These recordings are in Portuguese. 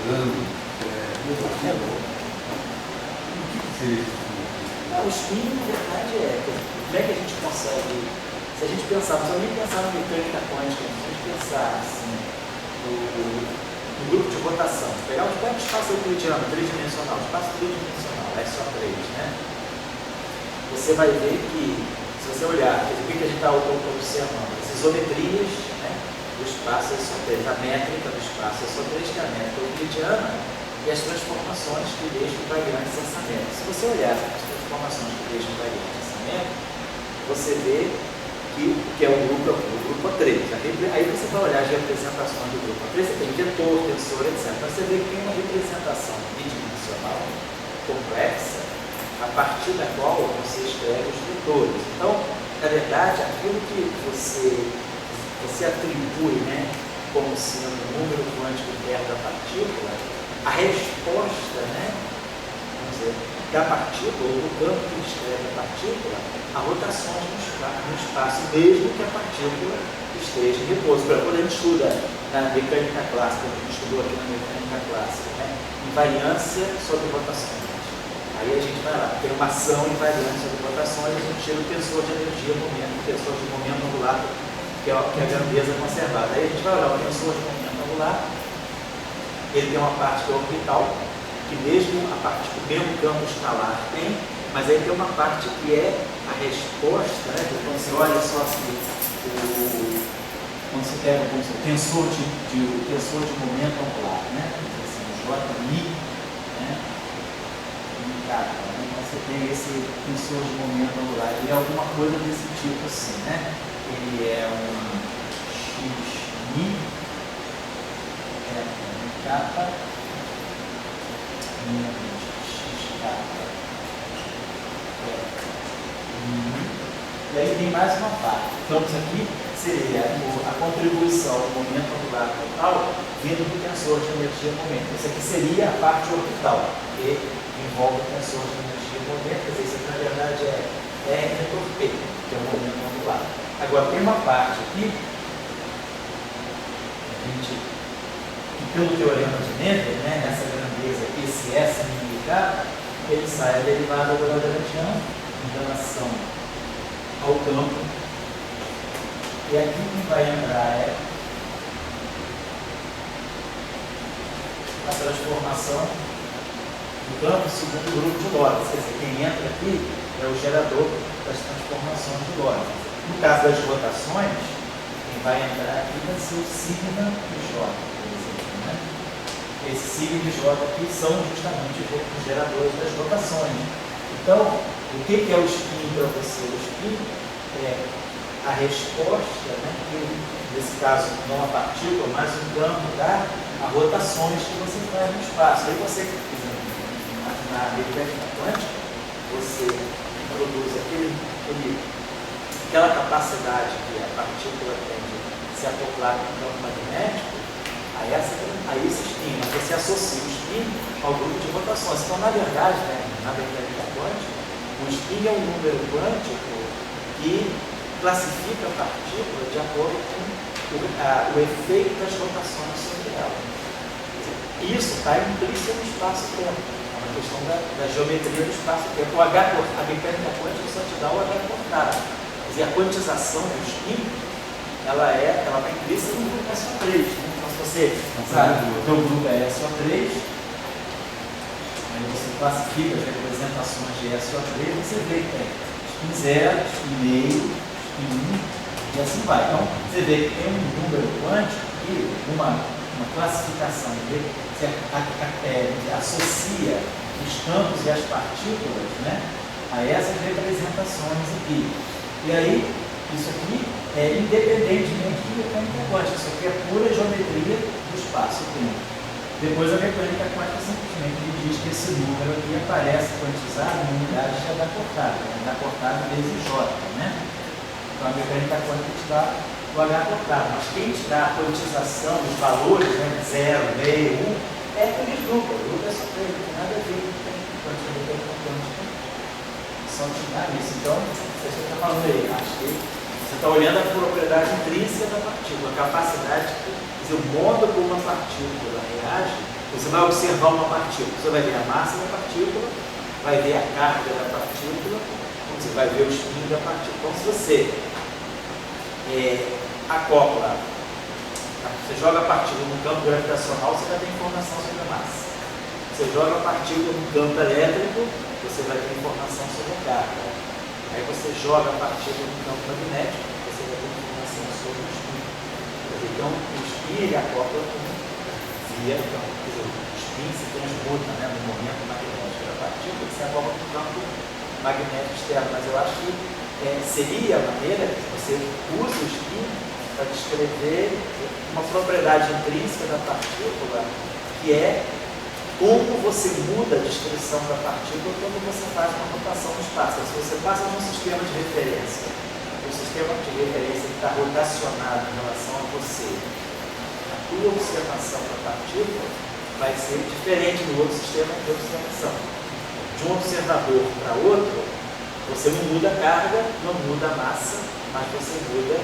operando, o que seria isso? O spin, na verdade, como é que a gente consegue, se a gente pensar, não precisa nem pensar na mecânica quântica, se a gente pensar assim, no grupo de rotação, pegar o espaço euclidiano, tridimensional, espaço tridimensional, é só 3, né? Você vai ver que, se você olhar, o que a gente está observando? As isometrias, né, do espaço é só 3, a métrica do espaço é só 3, que é a métrica euclidiana, e as transformações que deixam invariantes essa métrica. Se você olhar as transformações que deixam invariantes essa métrica, você vê que é o grupo A3. Aí você vai olhar as representações do grupo A3, você tem vetor, tensor, etc. Você vê que tem uma representação bidimensional complexa, a partir da qual você escreve os vetores. Então, na verdade, aquilo que você atribui, né, como sendo o número quântico interno da partícula, a resposta, né, vamos dizer, da partícula, ou do campo que descreve a partícula, a rotações no espaço, mesmo que a partícula esteja em repouso. Quando a gente estuda na mecânica clássica, a gente estudou aqui na mecânica clássica, né, invariância sobre rotações. Aí a gente vai lá, tem uma ação invariante sobre rotações, a gente tira o tensor de energia, momento, o tensor de momento angular, que é a grandeza conservada. Aí a gente vai olhar o tensor de momento angular, ele tem uma parte que é orbital, que mesmo a parte do mesmo campo escalar tem, mas aí tem uma parte que é a resposta, né? Quando você olha só assim, quando você pega o tensor de momento angular, né? Assim, J-mi, né? Então você tem esse tensor de momento angular, ele é alguma coisa desse tipo assim, né? Ele é um x-mi, kappa, menos x kappa, e aí tem mais uma parte. Então isso aqui seria a contribuição do momento angular total vindo do tensor de energia e momento. Isso aqui seria a parte orbital, que envolve o tensor de energia e momento. Quer dizer, isso aqui na verdade é R vetor P, que é o momento angular. Agora tem uma parte aqui, que pelo teorema de Mendel, né, nessa grandeza aqui, esse S militar, ele sai a derivada do Lagrangiano em relação ao campo. E aqui que vai entrar é a transformação do campo segundo o grupo de Lorentz. Quer dizer, quem entra aqui é o gerador das transformações de Lorentz. No caso das rotações, quem vai entrar aqui vai ser o sigma e J, por exemplo, né? Esse sigma e J aqui são justamente os geradores das rotações. Então, o que é o spin para você? O spin é a resposta, né, que nesse caso não a partícula, mas o campo dá a rotações que você faz no espaço. Aí você, na mecânica quântica, você introduz aquela capacidade que a partícula tem de se acoplar com o campo magnético a esse spin, mas você associa o spin ao grupo de rotações. Então, na verdade, né, na mecânica quântica, o spin é um número quântico que classifica a partícula de acordo com o efeito das rotações sobre ela. Isso está implícito no espaço-tempo. É uma questão da geometria do espaço-tempo. A mecânica quântica só te dá o H cortado. Quer dizer, a quantização do spin, ela está implícita no grupo SO3. Né? Então, se você sabe que o teu grupo é SO3, aí você classifica as representações de SO3, você vê que tem spin 0, spin meio, spin 1, e assim vai. Então, você vê que tem um número quântico e uma classificação que associa os campos e as partículas, né, a essas representações aqui. E aí, isso aqui é independentemente de mecânica quântica, isso aqui é pura geometria do espaço-tempo. Depois a mecânica quântica simplesmente diz que esse número aqui aparece quantizado em unidades de H cortado, H cortado vezes J, né? Então a mecânica quântica te dá o H cortado, mas quem te dá a quantização dos valores, né, 0, meio, 1, é aquele grupo. O grupo é só 3, não tem nada a ver com a mecânica quântica, só te dá isso. Então, você está falando aí, acho que você está olhando a propriedade intrínseca da partícula, a capacidade, quer dizer, o modo como a partícula reage Você vai observar uma partícula, você vai ver a massa da partícula, vai ver a carga da partícula, você vai ver o spin da partícula. Então, se você acopla, você joga a partícula no campo gravitacional, você vai ter informação sobre a massa. Você joga a partícula no campo elétrico, você vai ter informação sobre a carga. Aí você joga a partícula no campo magnético, você vai ter informação sobre o spin. Então, o spin ele acopla via, então, o spin se transmuta, né, no momento magnético da partícula, você acopla no campo magnético externo. Mas eu acho que seria a maneira que você usa o spin para descrever uma propriedade intrínseca da partícula, que é como você muda a descrição da partícula quando você faz uma rotação no espaço. Se você passa de um sistema de referência, o sistema de referência que está rotacionado em relação a você, a tua observação da partícula vai ser diferente do outro sistema de observação. De um observador para outro, você não muda a carga, não muda a massa, mas você muda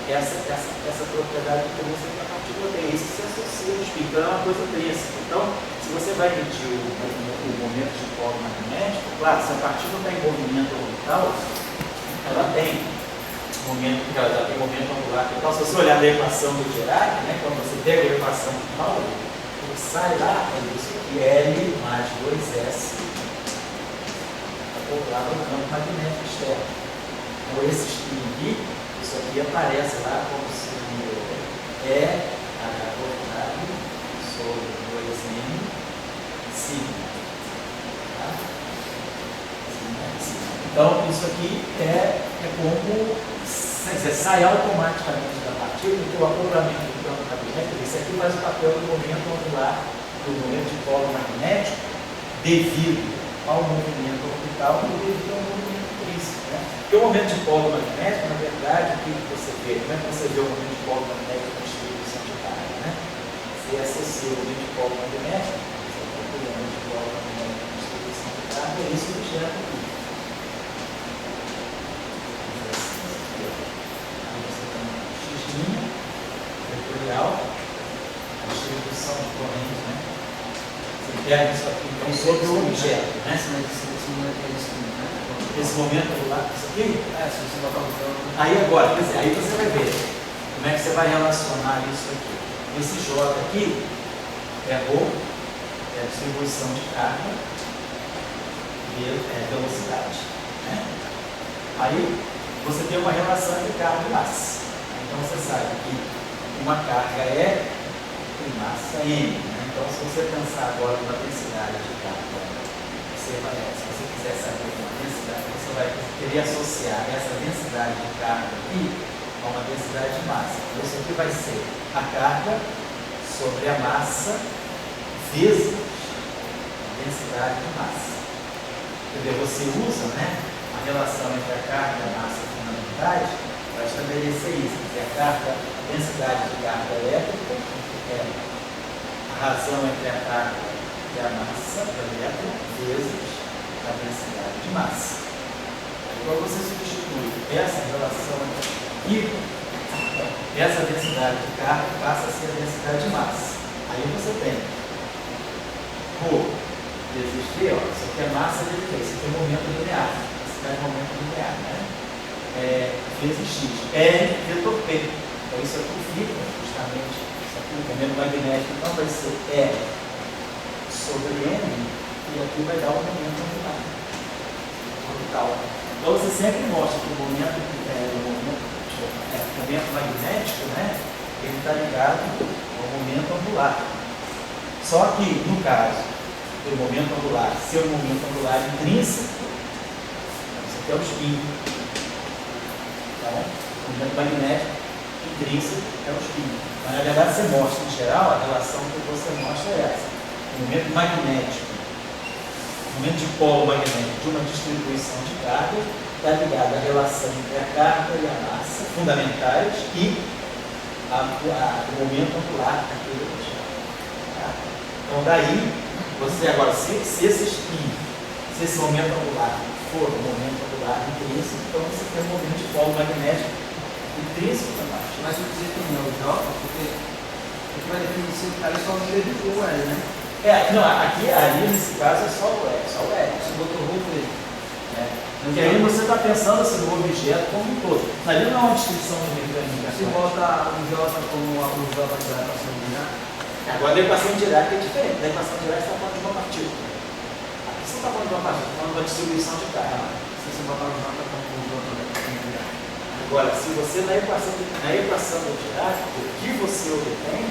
essa propriedade intrínseca da partícula. Tem isso que se associa ao spin, então é uma coisa intrínseca. Então, se você vai medir o momento de polo magnético, claro, se a partícula está em movimento orbital, ela tem momento, porque ela já tem momento angular. Então, se você olhar na equação do Dirac, né, quando você pega a equação de Pauli, o que sai lá é isso aqui, L mais 2S acoplado no campo magnético externo. Então, esse spin aqui, isso aqui aparece lá como se acoplado sobre 2M sigma. Tá? Então, isso aqui é como sai automaticamente da partícula, porque o acoplamento do campo magnético, isso aqui faz o papel do momento angular, do momento de polo magnético, devido ao movimento orbital e devido ao movimento intrínseco. Né? Porque o momento de polo magnético, na verdade, o que você vê? Como é que você vê o momento de polo magnético com distribuição de carga? Né? Você associa o momento de polo magnético, o momento de polo magnético com distribuição de carga, é isso que gera aqui. Vetorial, a distribuição de corrente, né? Você pega isso aqui então sobre o objeto, né? Esse momento angular, isso aqui? Se você botar o campo. Aí agora, quer dizer, aí você vai ver como é que você vai relacionar isso aqui. Esse J aqui é a distribuição de carga e velocidade, né? Aí você tem uma relação entre carga e massa. Então você sabe que uma carga E tem massa M. Né? Então, se você pensar agora numa densidade de carga, se você quiser saber uma densidade, você vai querer associar essa densidade de carga aqui a uma densidade de massa. Então, isso aqui vai ser a carga sobre a massa vezes a densidade de massa. Quer dizer, você usa, né, a relação entre a carga e a massa fundamentais para estabelecer isso, que a densidade de carga elétrica é a razão entre a carga e a massa elétrica vezes a densidade de massa. Então você substitui essa relação aqui, essa densidade de carga passa a ser a densidade de massa. Aí você tem vezes V, isso aqui é massa vezes V, isso aqui é momento linear, isso aqui é momento linear, né? Vezes X, R vetor P. Então isso aqui fica justamente, isso aqui, o momento magnético, então vai ser R sobre M, e aqui vai dar o momento angular. Então você sempre mostra que o momento magnético, né, ele está ligado ao momento angular. Só que, no caso do momento angular, se é um momento angular intrínseco, isso aqui é o spin. Então, o momento magnético intrínseco é o spin. Mas, na verdade, você mostra, em geral, a relação que você mostra é essa. O momento magnético, o momento de polo magnético de uma distribuição de carga está ligado à relação entre a carga e a massa fundamentais e o momento angular daquele objeto. Tá? Então, daí, você agora, se esse spin, se esse momento angular for um momento angular intrínseco, então você tem um momento de polo magnético intrínseco também. Mas eu dizer também é o J, porque vai definir se o cara só vive com L, né? Não, ali nesse caso é só o L. Você botou roupa aí. Porque aí você está pensando assim, no objeto como um todo. Ali não é uma descrição de mecânica. Se bota o J como o J da equação linear. Agora a equação direta é diferente. Na equação direta você está falando de uma partícula. Aqui você está falando de uma partícula, está falando de uma distribuição de carga. Se você botar o J como o J da equação linear. Agora, se você na equação do Dirac, o que você obtém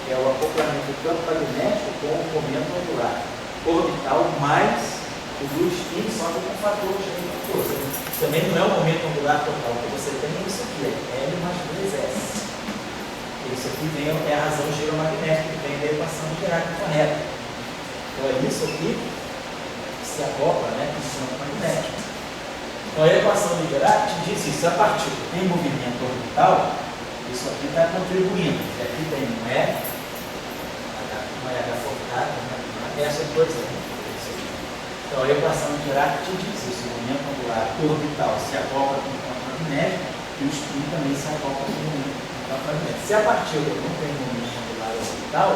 é o acoplamento do campo magnético com o momento angular orbital mais o do spin, só que com um fator de força. Também não é o momento angular total, o que você tem é isso aqui, é L mais 2S. Isso aqui é a razão giromagnética que vem da equação de Dirac correta. Então é isso aqui que se acopla, né, com o campo magnético. Então a equação de Dirac te diz isso, se a partícula tem movimento orbital, isso aqui está contribuindo. E aqui tem um E, uma H forçada, essa coisa. Então a equação de Dirac te diz isso, o momento angular orbital se acopla com o campo magnético e o spin também se acopla com o momento magnético. Se a partícula não tem momento angular orbital,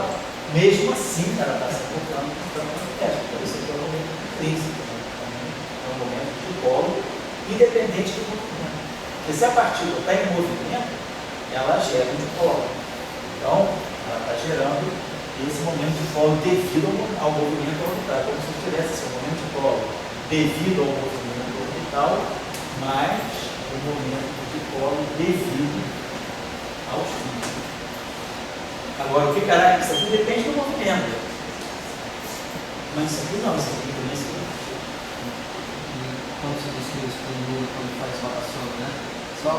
mesmo assim ela está se acoplando com o campo magnético. Por isso aqui é o momento intrínseco, é um momento de polo independente do movimento. Porque se a partícula está em movimento, ela gera um dipolo. Então, ela está gerando esse momento de polo devido ao movimento orbital. Como se tivesse esse momento de polo devido ao movimento orbital, mais o momento de polo devido ao spin. Agora, o que caralho? Isso aqui depende do movimento. Mas isso aqui não, isso aqui também é significativo. Quando você descreve isso quando faz rotação, né? Só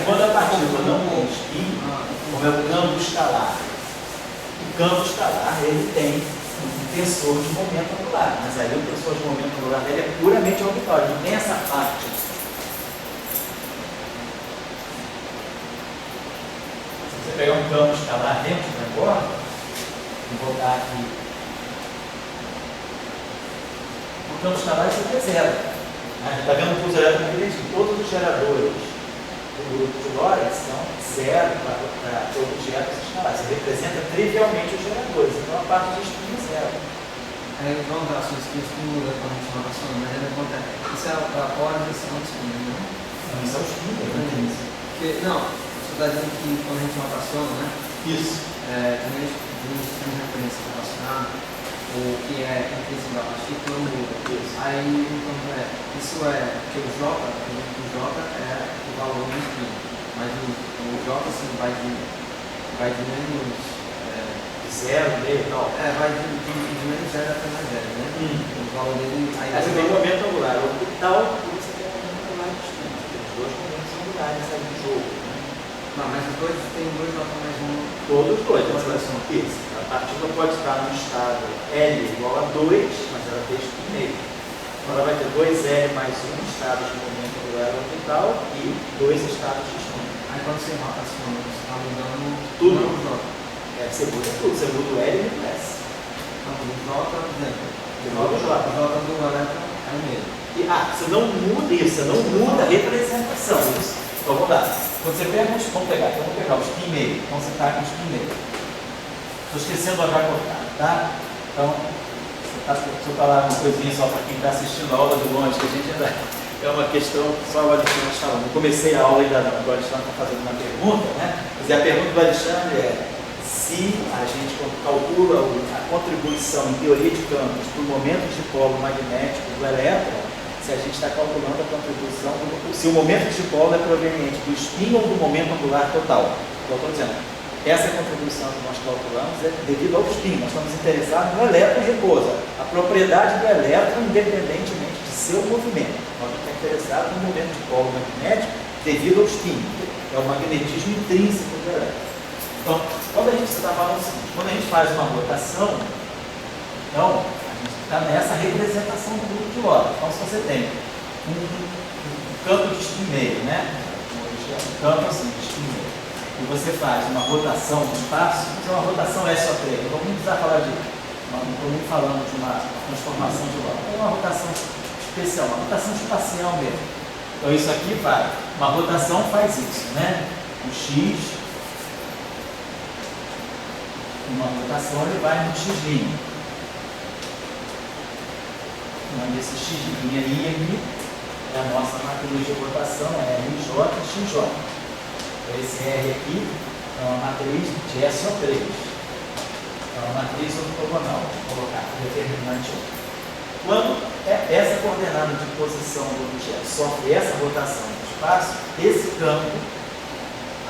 quando a partícula não tem spin, como é o campo escalar. O campo escalar, ele tem um tensor de momento angular, mas aí o tensor de momento angular dele é puramente orbital, ele não tem essa parte. Se você pegar um campo escalar dentro do negócio, vou botar aqui. O campo escalar isso aqui é zero. Está vendo o pulso eletromagnético? Todos os geradores do grupo de Lorentz são zero para objetos escalares. Você representa trivialmente os geradores, então a parte de spin é zero. Aí vamos dar ações que estimula a corrente de rotação, mas ele acontece. Isso é a polarização do spin, né? Não, isso é o spin, não, você está dizendo que corrente de rotação, né? Isso. Quando a gente tem referência relacionada, o que é intrínseco da partícula muda. Aí, então, isso é que o J é o valor do spin, mas o J assim, vai de menos zero, meio, não. Vai de menos zero até mais zero, né? O valor dele. Aí você tem momento angular orbital e você tem momento angular de spin. Tem os dois momentos angulares aí no jogo. Não, mas os dois tem dois J mais um. Todos os dois. Isso. A partícula pode estar no estado L igual a 2, mas ela tem spin meio. Então ela vai ter 2L mais um estado de momento angular orbital e 2 estados de spin. Aí quando você rotaciona, você está mudando tudo. O J. Você muda tudo, você muda o L e o S. Não, o J, por exemplo. O J do elétron é o mesmo. Você não muda isso, você não muda a representação. Isso. Então vamos lá. Quando você pega vamos pegar o spin meio. Então você está com o spin meio. Estou esquecendo o H cortado, tá? Então, deixa eu falar uma coisinha só para quem está assistindo a aula de longe, que a gente ainda é uma questão que só o Alexandre está falando. Não comecei a aula ainda não, o Alexandre está fazendo uma pergunta, né? Mas a pergunta do Alexandre é se a gente calcula a contribuição em teoria de campos para o momento de polo magnético do elétron, se a gente está calculando a contribuição, se o momento de dipolo é proveniente do spin ou do momento angular total. Então, estou dizendo, essa contribuição que nós calculamos é devido ao spin. Nós estamos interessados no elétron em repouso, a propriedade do elétron independentemente de seu movimento. Nós estamos interessados no momento de polo magnético devido ao spin. É o magnetismo intrínseco do elétron. Então, quando a gente está falando o seguinte, quando a gente faz uma rotação, então, a gente está nessa representação do grupo de Lorentz. Então, se você tem um campo de spin meio, né? Um campo assim, de spin meio, e você faz uma rotação no espaço, uma rotação SO3, não vamos precisar falar disso, não estou nem falando de uma transformação de Lorentz, é uma rotação especial, uma rotação espacial mesmo. Então, isso aqui vai, uma rotação faz isso, né? O X uma rotação, ele vai no x'. Onde esse x' aí é a nossa matriz de rotação, é RJ e XJ. Então, esse R aqui é uma matriz de SO3. É uma matriz ortogonal, vou colocar determinante 1. Quando essa coordenada de posição do objeto sofre essa rotação no espaço, esse campo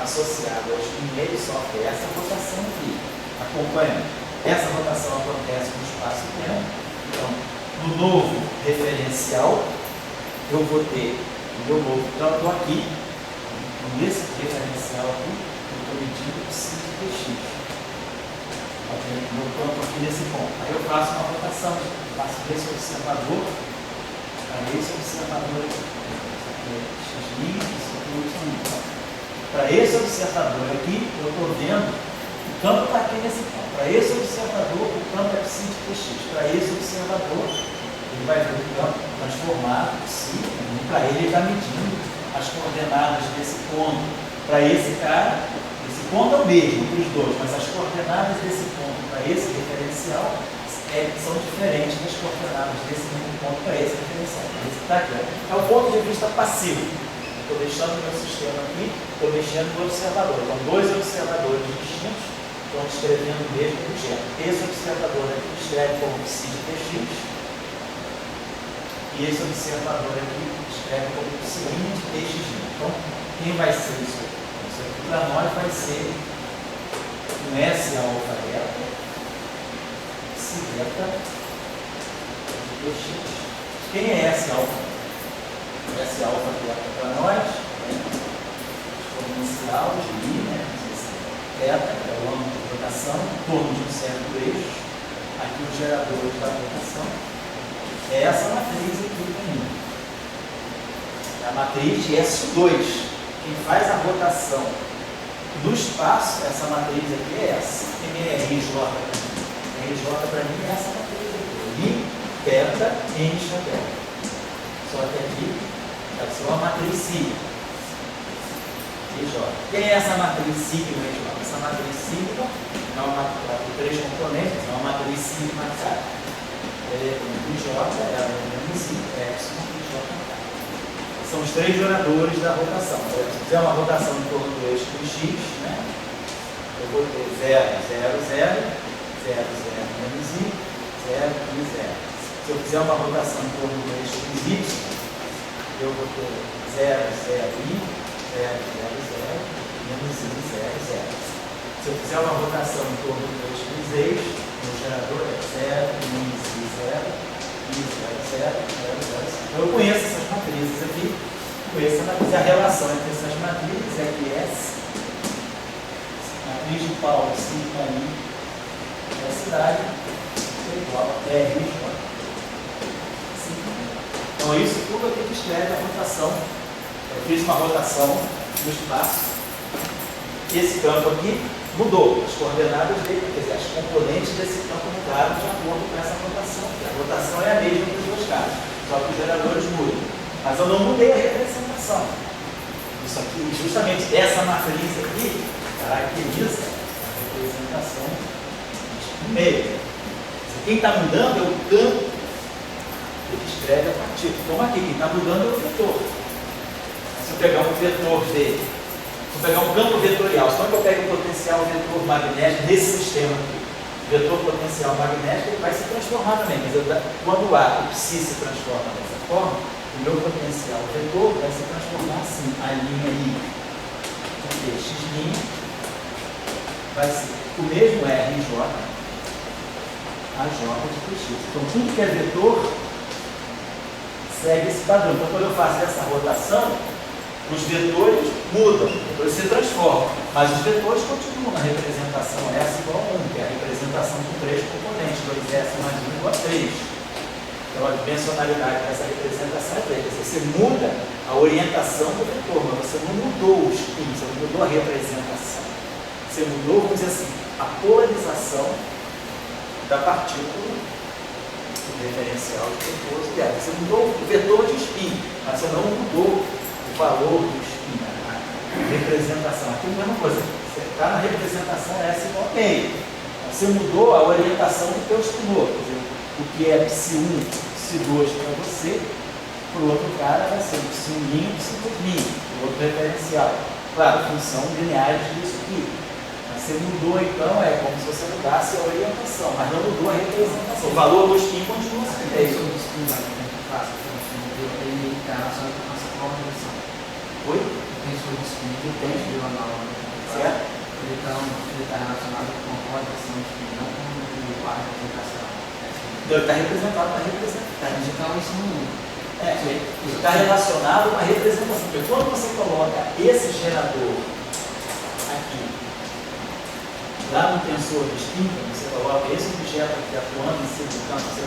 associado aos meios sofre essa rotação aqui. Acompanha. Essa rotação acontece no espaço-tempo. Então, no novo referencial, eu vou ter o meu novo campo aqui. Nesse referencial aqui, eu estou medindo o psi de dx. Meu campo aqui nesse ponto. Aí eu faço uma rotação, faço esse observador, para esse observador aqui. Isso aqui é x', isso aqui é y'. Para esse observador aqui, eu estou vendo, o campo está aqui nesse ponto. Para esse observador, o campo é psi de dx. Para esse observador, ele vai ver o campo transformado, psi, para ele está medindo as coordenadas desse ponto. Para esse cara, esse ponto é o mesmo para os dois, mas as coordenadas desse ponto para esse referencial são diferentes das coordenadas desse mesmo ponto para esse referencial. Esse está aqui. É o ponto de vista passivo. Estou deixando o meu sistema aqui, estou mexendo no observador. Então, dois observadores distintos estão descrevendo o mesmo objeto. Esse observador aqui descreve como psi de dx, e esse observador aqui descreve como psi de dx. Então, quem vai ser isso aqui? Isso aqui para nós vai ser um S alfa beta, psi beta de dx. Quem é S alfa? S alfa beta para nós, exponencial de I, né? Beta, que é o ângulo de rotação, em torno de um certo eixo. Aqui os geradores da rotação. É essa matriz aqui para mim. É a matriz de S2. Quem faz a rotação no espaço, essa matriz aqui é essa. Quem é RJ para mim? RJ para mim é essa matriz aqui. I, beta, N, beta. Só que aqui vai ser uma matriz sigma. Quem é essa matriz sigma? Essa matriz sigma é uma matriz de 3 componentes, é uma matriz sigma K. IJ é a menos I, epsilon IJ K. São os 3 geradores da rotação. Se fizer uma rotação em torno do eixo do X, né? Eu vou ter 0, 0, 0, 0, 0, menos I, 0 e 0. Se eu fizer uma rotação em torno do eixo dos Y, eu vou ter 0, 0, I, 0, 0, 0, menos I, 0, 0. Se eu fizer uma rotação em torno do eixo dos eixos, o gerador é 0, menos I, 0, I, 0, 0, 0, 0. Então eu conheço essas matrizes aqui, conheço a relação entre essas matrizes é que S, matriz de Paulo, sigma I, velocidade, é igual a RJ. Então isso tudo aqui descreve a rotação. Eu fiz uma rotação no espaço. Esse campo aqui mudou. As coordenadas dele, quer dizer, as componentes desse campo mudaram de acordo com essa rotação. A rotação é a mesma para os dois casos, só que os geradores mudam. Mas eu não mudei a representação. Isso aqui, justamente essa matriz aqui, caracteriza a representação no meio. Quem está mudando é o campo que descreve a partícula. Como aqui, quem está mudando é o vetor. Se eu pegar um vetor V, se eu pegar um campo vetorial, só que eu pego o potencial vetor magnético nesse sistema aqui, o vetor potencial magnético ele vai se transformar também. Quer dizer, quando o A, o psi se transforma dessa forma, o meu potencial vetor vai se transformar assim, a linha I, porque x' vai ser o mesmo RJ, a J de dx. Então, tudo que é vetor segue esse padrão. Então, quando eu faço essa rotação, os vetores mudam, os vetores se transformam, mas os vetores continuam na representação S igual a 1, que é a representação com 3 componentes, 2S mais 1 igual a 3. Então, a dimensionalidade dessa representação é 3. Você muda a orientação do vetor, mas você não mudou o spin, você não mudou a representação. Você mudou, vamos dizer assim, a polarização da partícula do referencial de vetor. Você mudou o vetor de spin, mas você não mudou o valor do spin, a representação. Aqui é a mesma coisa. Você está na representação S igual a meio. Mas você mudou a orientação do teu espinor. Quer dizer, o que é psi1, psi2 para você, para o outro cara vai ser psi1', psi2', o outro referencial. Claro, função lineares disso aqui. Mas você mudou então, é como se você mudasse a orientação, mas não mudou a representação. O valor do spin continua sendo É mesmo. isso do spin, que faz, ele está relacionado com essa forma de direção. Oi? O tensor de spin, o tensor de análogo, Certo? ele está relacionado com a forma de direção de spin, não com a representação. Então, ele está representado na representação. Então isso não muda. Isso está relacionado à representação. Porque quando você coloca esse gerador aqui, lá no tensor de spin, você coloca esse objeto aqui atuando em cima do campo, você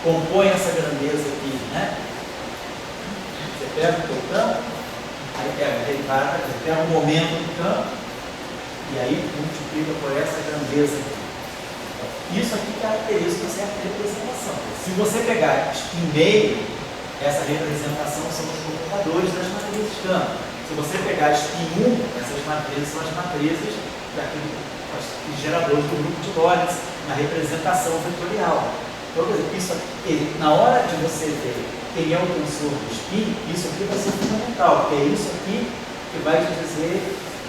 compõe essa grandeza aqui, né? Você pega o teu campo, aí pega a derivada, você pega o momento do campo, e aí multiplica por essa grandeza aqui. Isso aqui caracteriza uma certa representação. Se você pegar spin meio, essa representação são os comutadores das matrizes de campo. Se você pegar spin1, essas matrizes são as matrizes os geradores do grupo de Lorentz na representação vetorial. Então, isso aqui, na hora de você ver quem é o tensor do spin, isso aqui vai ser fundamental, porque é isso aqui que vai te dizer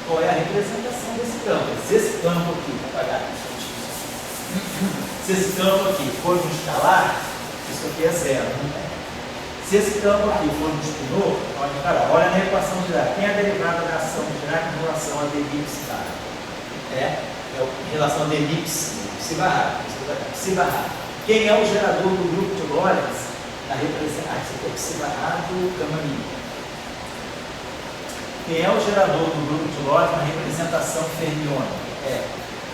qual é a representação desse campo. Se esse campo aqui, vou apagar aqui, se esse campo aqui for um escalar, isso aqui é zero, não é? Se esse campo aqui for um espinor, pode parar. Olha na equação de Dirac. Quem é a derivada da ação de Dirac em relação a d elipse dada? Em relação a d elipse, psi barrado. Quem é o gerador do grupo de Lorentz na representação? Isso aqui é psi barrado, gama mínima. Quem é o gerador do grupo de Lorentz na representação fermiônica? É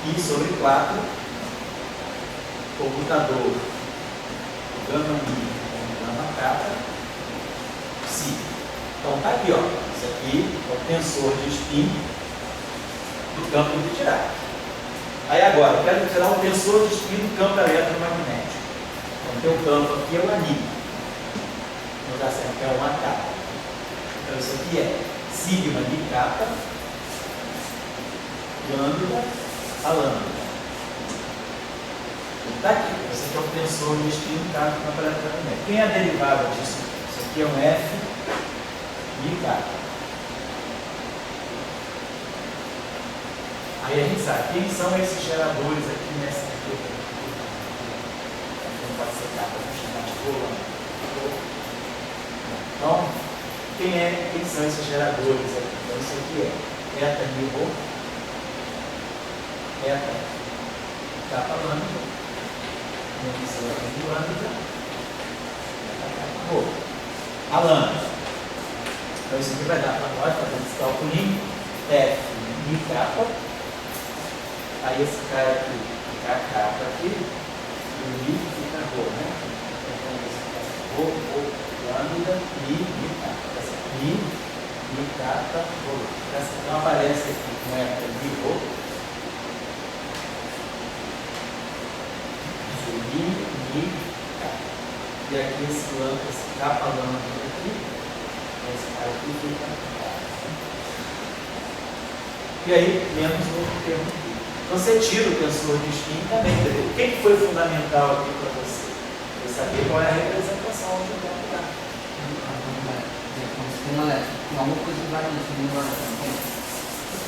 I sobre 4, computador, gama mínima. Capa, psi. Então tá aqui, ó. Isso aqui é o tensor de spin do campo de Dirac. Aí agora, eu quero tirar o tensor de spin do campo eletromagnético. Então tem o campo aqui, é o anilho. Não dá certo, é uma capa. Então isso aqui é sigma de capa, lambda a lambda. Está aqui, esse aqui é o tensor de spin do campo eletromagnético. Quem é a derivada disso? Isso aqui é um F de K. Aí a gente sabe quem são esses geradores aqui nessa aqui. Não pode ser K para chamar de coluna. Então, quem são esses geradores aqui? Então isso aqui é eta nível, eta capa lambda. A lambda. Então isso aqui vai dar para nós, fazendo esse cálculo, F de capa. Aí esse cara aqui fica a capa aqui, e o I fica a rho, né? Então rho, lambda, I, capa. Essa I, capa, rho. Essa não aparece aqui com F de rho. E aqui esse capa lambda aqui, esse cara aqui fica. E aí, menos o outro termo aqui. Você tira o tensor de spin também, entendeu? O que foi fundamental aqui para você? Você saber qual é a representação onde o campo está. Tem alguma coisa que vai no elétron.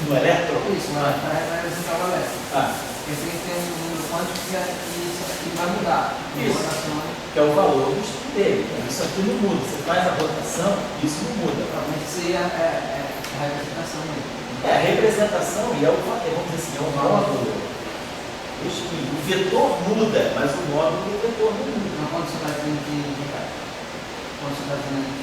No elétron? Isso, vai representar o elétron. Porque você tem um número quântico que isso aqui vai mudar. Isso. Que é o valor do spin dele. Isso aqui não muda. Você faz a rotação, isso não muda. Provavelmente isso aí é a representação mesmo. É a representação e vamos dizer assim, é o módulo do spin. O vetor muda, mas o módulo do vetor não muda. Então, quando você está dizendo que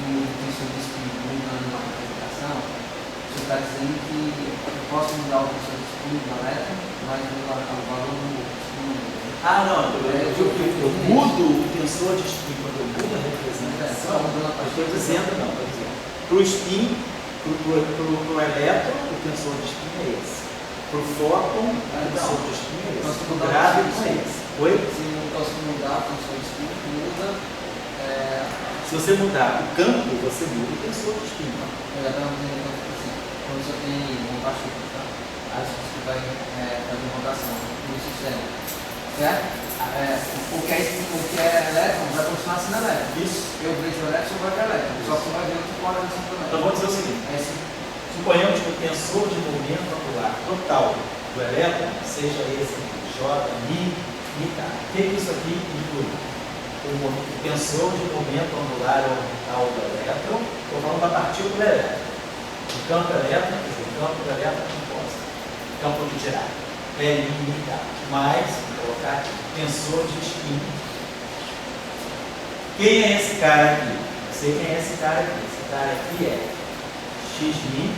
o tensor de spin muda na representação, você está dizendo que eu posso mudar o tensor de spin do elétron, mas o valor do spin não muda. Não, eu mudo o tensor de spin quando eu mudo a representação. Estou dizendo, para o spin, para o elétron, o tensor de spin é esse. Para o fóton, o tensor de spin é esse. Para o grávido é esse. Oi? Se eu posso mudar o tensor de spin, muda. Se você mudar o campo, você muda o tensor de spin. Eu já estava entendendo assim. Quando você tem um baixo, tá? acho que vai fazer rotação no sistema. Certo? O que é elétron vai continuar sendo elétron. Isso. Eu vejo elétron, vai para elétron. Só que vai ver outro fora dessa também. Então vamos dizer o seguinte: suponhamos que o tensor de momento angular total do elétron seja esse aqui, J, Mi, K. O que isso aqui inclui? O tensor de momento angular orbital do elétron, estou falando da partícula elétron. O campo elétron, quer dizer, o campo do elétron composto. Campo de tirar. L, I, K. Mais, vou colocar aqui, tensor de spin. Quem é esse cara aqui? Eu sei quem é esse cara aqui. Esse cara aqui é Xmi,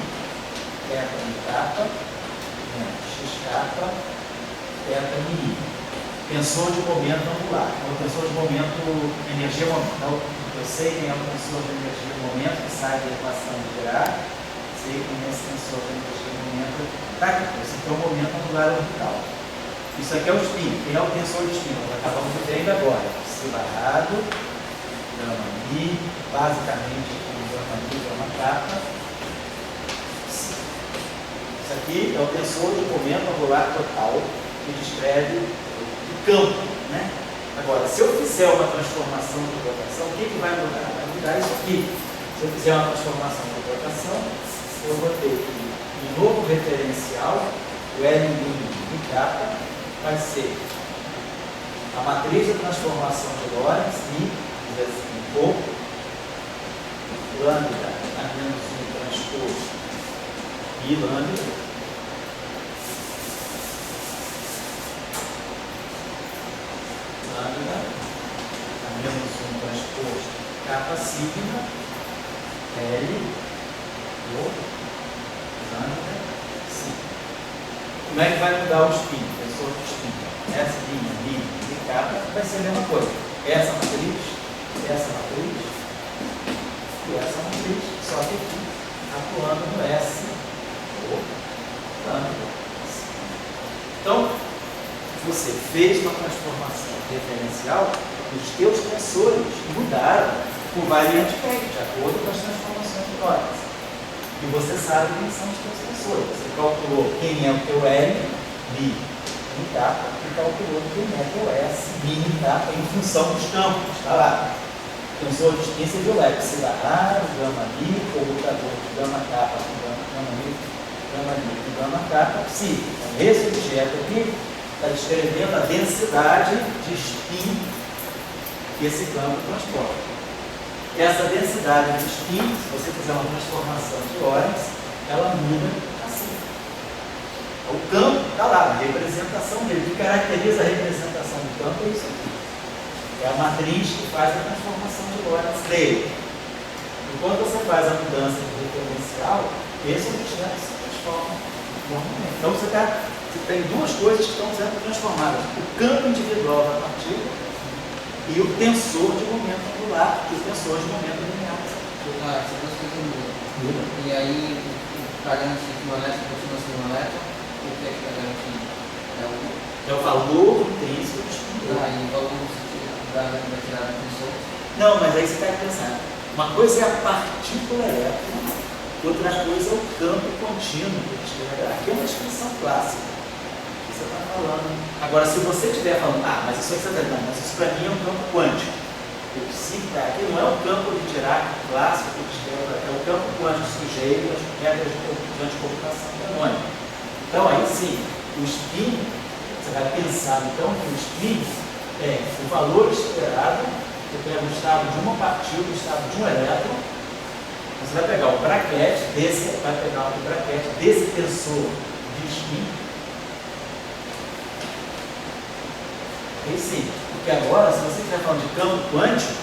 θ mi kappa, X kappa, θ mi. Tensor de momento angular. É o tensor de momento, energia momento. Então, eu sei quem é o tensor de energia momento que sai da equação de Dirac. Sei quem é esse tensor de energia momento. Está aqui. Esse aqui é o momento angular orbital. Isso aqui é o spin. Quem é o tensor de spin? Nós acabamos de ver ainda agora. Psi barrado, gama mi, basicamente gama mi, gama kappa. Isso aqui é o tensor de momento angular total que descreve o campo, né? Agora, se eu fizer uma transformação de rotação, o que vai mudar? Vai mudar isso aqui. Se eu fizer uma transformação de rotação, eu vou ter que, no novo referencial, o L' de kappa vai ser a matriz da transformação de Lorentz e, assim, lambda a menos 1 transposto e lambda a menos 1 transposto kappa sigma L lambda sigma. Como é que vai mudar o spin? Tensor de spin. Essa linha mi e kappa vai ser a mesma coisa. Essa matriz e essa matriz, só que aqui atuando no S ou lambda. Então, você fez uma transformação referencial, os teus tensores mudaram por variante PEG, de acordo com as transformações de Lorentz. E você sabe quem são os teus tensores. Você calculou quem é o teu L, Mi, em kappa, e calculou quem é o teu S, Mi, em kappa, em função dos campos. Está lá. Tensor de spin, você viu lá, psi barrado, gama mi, comutador de gama kappa com gama mi, com gama kappa, psi. Então, esse objeto aqui está descrevendo a densidade de spin que esse campo transporta. Essa densidade de spin, se você fizer uma transformação de Lorentz, ela muda assim. O campo está lá, a representação dele. O que caracteriza a representação do campo é isso aqui. É a matriz que faz a transformação de Lorentz dele. Enquanto você faz a mudança de referencial, esse objeto se transforma normalmente. Então você tem duas coisas que estão sendo transformadas: o campo individual da partícula e o tensor de momento angular e o tensor de momento linear. Essas duas coisas mudam. E aí, para garantir que o elétron continua sendo um elétron, o que é que está garantindo? É o valor intrínseco do spin. E o valor da tirada do tensor? Não, mas aí você está pensando. Uma coisa é a partícula elétron, outra coisa é o campo contínuo. Aqui é uma descrição clássica. Você está falando. Agora, se você estiver falando, mas isso aí você está dizendo, mas isso para mim é um campo quântico. O psi aqui não é um campo de Dirac clássico, é o campo quântico sujeito às regras de anticomputação canônica. Então, aí sim, o spin, você vai pensar então que o spin é o valor esperado. Você pega o estado de uma partícula, o estado de um elétron, você vai pegar o braquete desse, tensor de spin. Aí sim, porque agora, se você estiver falando de campo quântico,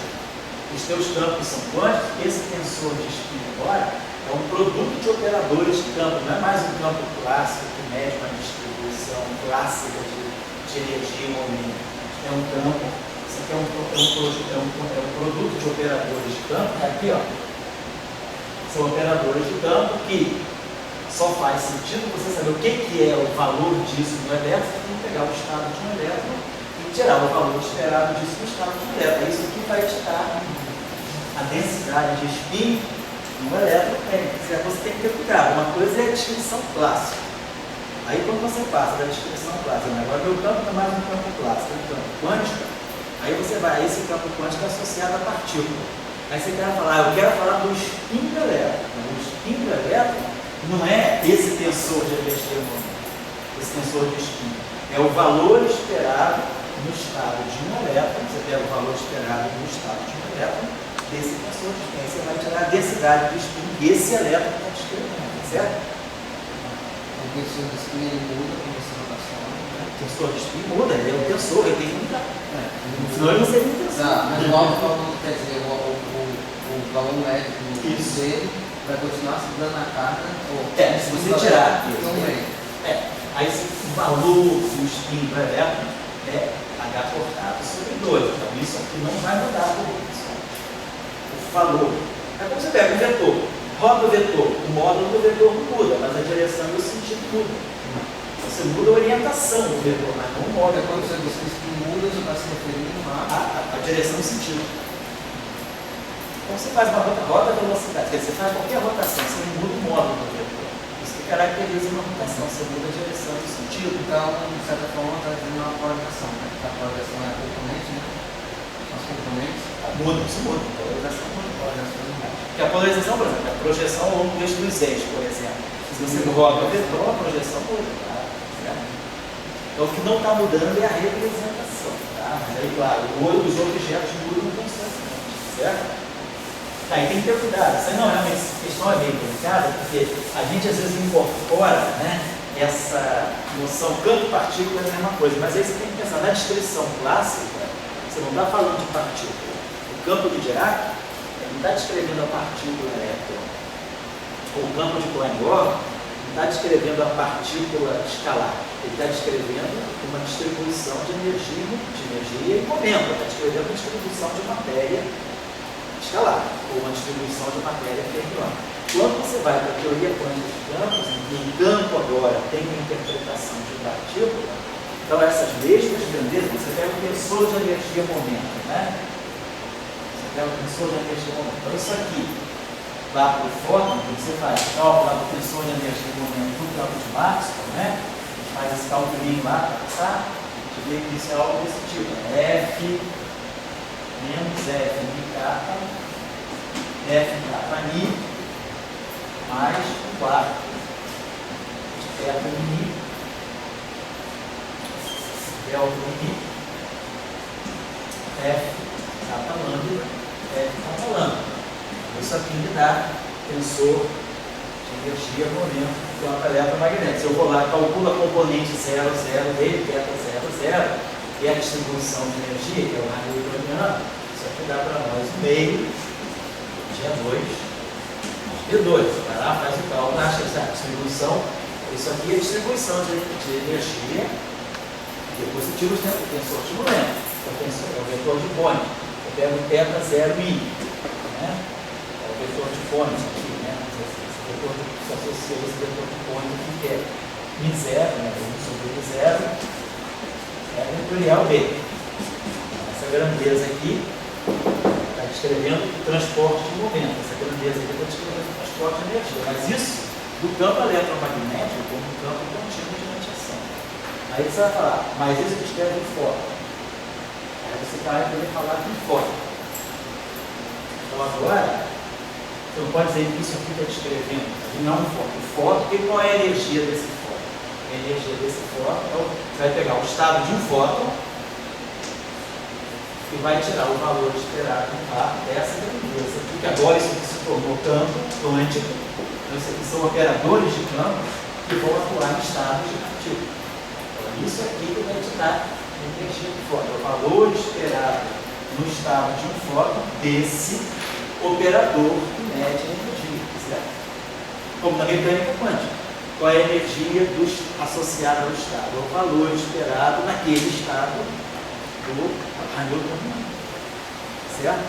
os teus campos são quânticos, esse tensor de spin agora é um produto de operadores de campo, não é mais um campo clássico que mede uma distribuição clássica de energia e momento. É um campo, isso aqui é um produto de operadores de campo, aqui ó, são operadores de campo que só faz sentido você saber o que é o valor disso no elétron, você tem que pegar o estado de um elétron tirar o valor esperado disso do estado de um elétron. Isso aqui vai te dar a densidade de spin no elétron. Você tem que ter cuidado. Uma coisa é a descrição clássica. Aí quando você passa da descrição clássica, agora meu campo não é mais um campo clássico, é um campo quântico, aí você vai, esse campo quântico é associado à partícula. Aí você quer falar, eu quero falar do spin do elétron. O spin do elétron não é esse tensor de energia momento, esse tensor de spin. É o valor esperado no estado de um elétron, você pega o valor esperado no estado de um elétron, desse tensor de spin. Aí você vai tirar a densidade do spin que esse elétron está descrevendo, certo? O tensor de spin ele muda com essa rotação, né? O tensor de spin muda, ele é um tensor, ele tem que mudar. Senão ele não seria um tensor. Tá, mas o alto valor, quer dizer, o valor médio dele vai continuar se dando na carga. Se você tirar então, aí o valor do spin do elétron é H cortado sobre 2. Então isso aqui não vai mudar por isso. O valor. É como você pega um vetor, roda o vetor, o módulo do vetor não muda, mas a direção e o sentido mudam. Você muda a orientação do vetor, mas não o módulo. Quando você diz que o spin muda, você está se referindo a direção e o sentido. Então você faz uma roda de velocidade, quer dizer, você faz qualquer rotação, você não muda o módulo do vetor. Isso que caracteriza uma rotação, você muda a direção e o sentido. Então, de certa forma, está fazendo uma polarização, né? A polarização é a componente, né? São os componentes. Muda, isso muda. A polarização muda. Porque a polarização, por exemplo, é a projeção ao longo do eixo dos eixos, por exemplo. Se você roda o vetor, a projeção muda, tá? Certo? Então, o que não está mudando é a representação, tá? Mas aí, claro, os objetos mudam constantemente, certo? Tá, e tem que ter cuidado. Isso aí não é uma questão é bem delicada, porque a gente às vezes incorpora, né, essa noção campo-partícula é a mesma coisa, mas aí você tem que pensar na descrição clássica, você não está falando de partícula. O campo de Dirac não está descrevendo a partícula elétron. O campo de Klein-Gordon não está descrevendo a partícula escalar. Ele está descrevendo uma distribuição de energia e momento. Está descrevendo uma distribuição de matéria escalar, ou uma distribuição de matéria fermiônica. Quando você vai para a teoria quântica de campos, em que o campo agora tem uma interpretação de partícula, então essas mesmas grandezas, você pega o tensor de energia momento, né? Você pega o tensor de energia momento. Então isso aqui, lá para o fóton, que você faz cálculo lá do tensor de energia momento no campo de Maxwell, né? A gente faz esse cálculo lá para passar, a gente vê que isso é algo desse tipo, F menos F kappa, F kappa ni, mais um quarto de delta ni, F kappa lambda, F kappa lambda. Isso aqui me dá tensor de energia momento do campo eletromagnético. Se eu vou lá e calculo a componente 0, 0 dele, beta 0, 0, e a distribuição de energia, que é o hamiltoniano, isso aqui dá para nós meio G2 B2. Vai lá, faz o cálculo, acha essa distribuição. Isso aqui é a distribuição de energia. Depois você tira o tensor estimulante, é o vetor de Bohm. Eu pego o θ 0 I, né? É o vetor de Bohm aqui, né? Esse vetor se associa a esse vetor de Bohm aqui, que é Mi0, né? 1 sobre Mi0. É a vetorial B. Essa grandeza aqui está descrevendo o transporte de momento. Essa grandeza aqui está descrevendo o transporte de energia. Mas isso do campo eletromagnético como um campo contínuo de radiação. Aí você vai falar, mas isso descreve em fóton. Aí você vai poder falar em fóton. Então agora, você não pode dizer que isso aqui está descrevendo, e não um fóton. O fóton, qual é a energia desse fóton? A energia desse fóton, então, você vai pegar o estado de um fóton e vai tirar o valor esperado dessa grandeza, porque agora isso aqui se tornou campo quântico, então isso aqui são operadores de campo que vão atuar em estados de partícula. Então, isso aqui que vai te dar a energia do fóton, o valor esperado no estado de um fóton desse operador que mede a energia, certo? Como na mecânica quântica. Qual é a energia associada ao estado? É o valor esperado naquele estado do hamiltoniano. Certo?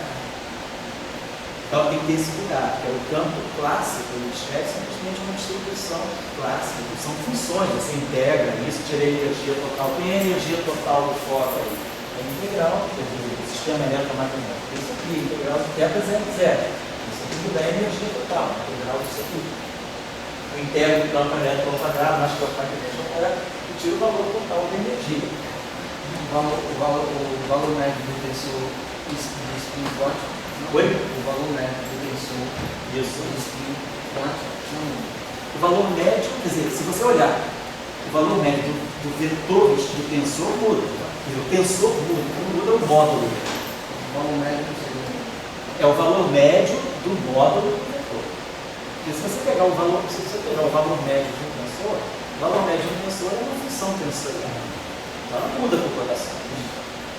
Então tem que ter esse cuidado, que é o campo clássico, ele descreve simplesmente uma distribuição clássica, são funções, você integra isso, tira a energia total. Tem a energia total do fóton aí? É integral, quer dizer, o sistema eletromagnético. Isso aqui, integral de θ 0, 0. Isso aqui que dá energia total, integral disso aqui. Eu integro o campo elétrico ao quadrado, mais que o campo elétrico ao quadrado, e tiro o valor total da energia. O valor médio do tensor de spin quântico. Oi? O valor médio do tensor Isso. de spin quântico não muda. O valor médio, quer dizer, se você olhar, o valor médio do vetor do tensor muda. O tensor muda, não muda o módulo. O valor médio não seria. É o valor médio do módulo do vetor. Porque se você pegar o valor, médio de um tensor, o valor médio de um tensor é uma função tensorial. Ela não muda por rotação,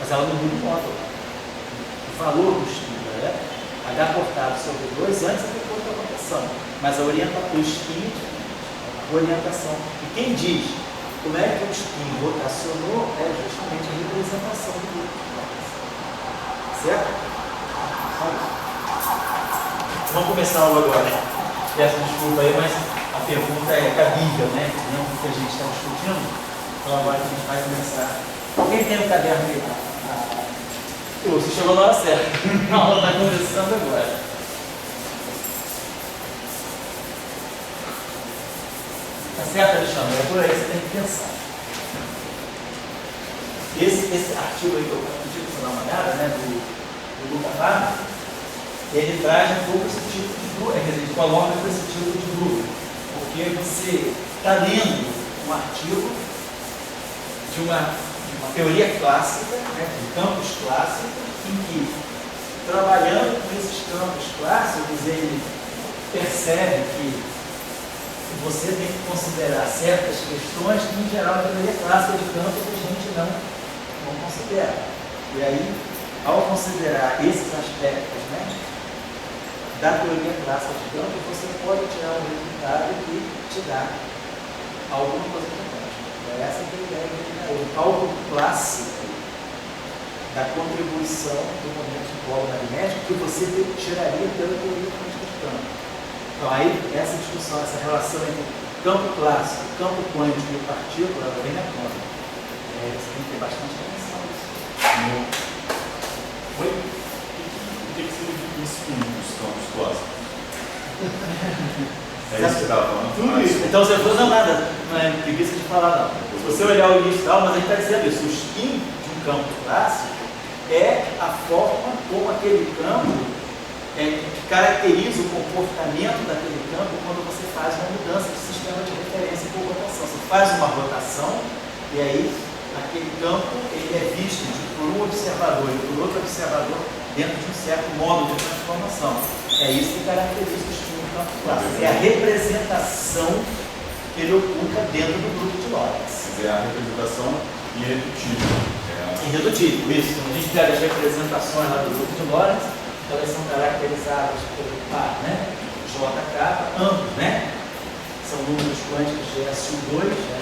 mas ela não muda o módulo. O valor do espinho é H cortado sobre 2 antes é depois da rotação. Mas o espinho, a orientação. E quem diz como é que o espinho rotacionou é justamente a representação do grupo de rotação. Certo? Vamos começar a aula agora. Peço desculpa aí, mas a pergunta é cabível, né? Dentro do que a gente está discutindo. Então agora a gente vai começar. Quem tem o caderno aí? Você chegou na hora certa. A aula está começando agora. Tá certo, Alexandre? É por aí que você tem que pensar. Esse artigo aí que eu pedi para você dar uma olhada, né, do Luca Fábio, ele traz um pouco esse tipo de dúvida, quer dizer, ele coloca esse tipo de dúvida, porque você está lendo um artigo de uma teoria clássica, né, de campos clássicos, em que, trabalhando com esses campos clássicos, ele percebe que você tem que considerar certas questões que, em geral, a teoria clássica de campos a gente não considera. E aí, ao considerar esses aspectos, né, da teoria clássica de campos, você pode tirar um resultado que te dá alguma coisa de quântica. Essa é a ideia do cálculo clássico da contribuição do momento de polo magnético que você tiraria pela teoria quântica de campo. Então, aí, essa discussão, essa relação entre campo clássico, campo quântico e partícula, ela vem na conta. Você tem que ter bastante atenção nisso. Oi? O que significa isso dos campos clássicos? É isso que você estava falando? Tudo isso. Então você falou, não, nada, não é preguiça de falar, não. Se você olhar o início e tal, mas a gente está dizendo isso, o spin de um campo clássico é a forma como aquele campo caracteriza o comportamento daquele campo quando você faz uma mudança de sistema de referência por rotação. Você faz uma rotação e aí aquele campo ele é visto por um observador e por outro observador dentro de um certo modo de transformação. É isso que caracteriza o espinho do campo clássico. É a representação que ele ocupa dentro do grupo de Lorentz. É a representação irredutível. Irredutível, isso. Quando a gente pega as representações lá do grupo de Lorentz, elas são caracterizadas pelo par, né? JK, ambos, né? São números quânticos de SU2, né?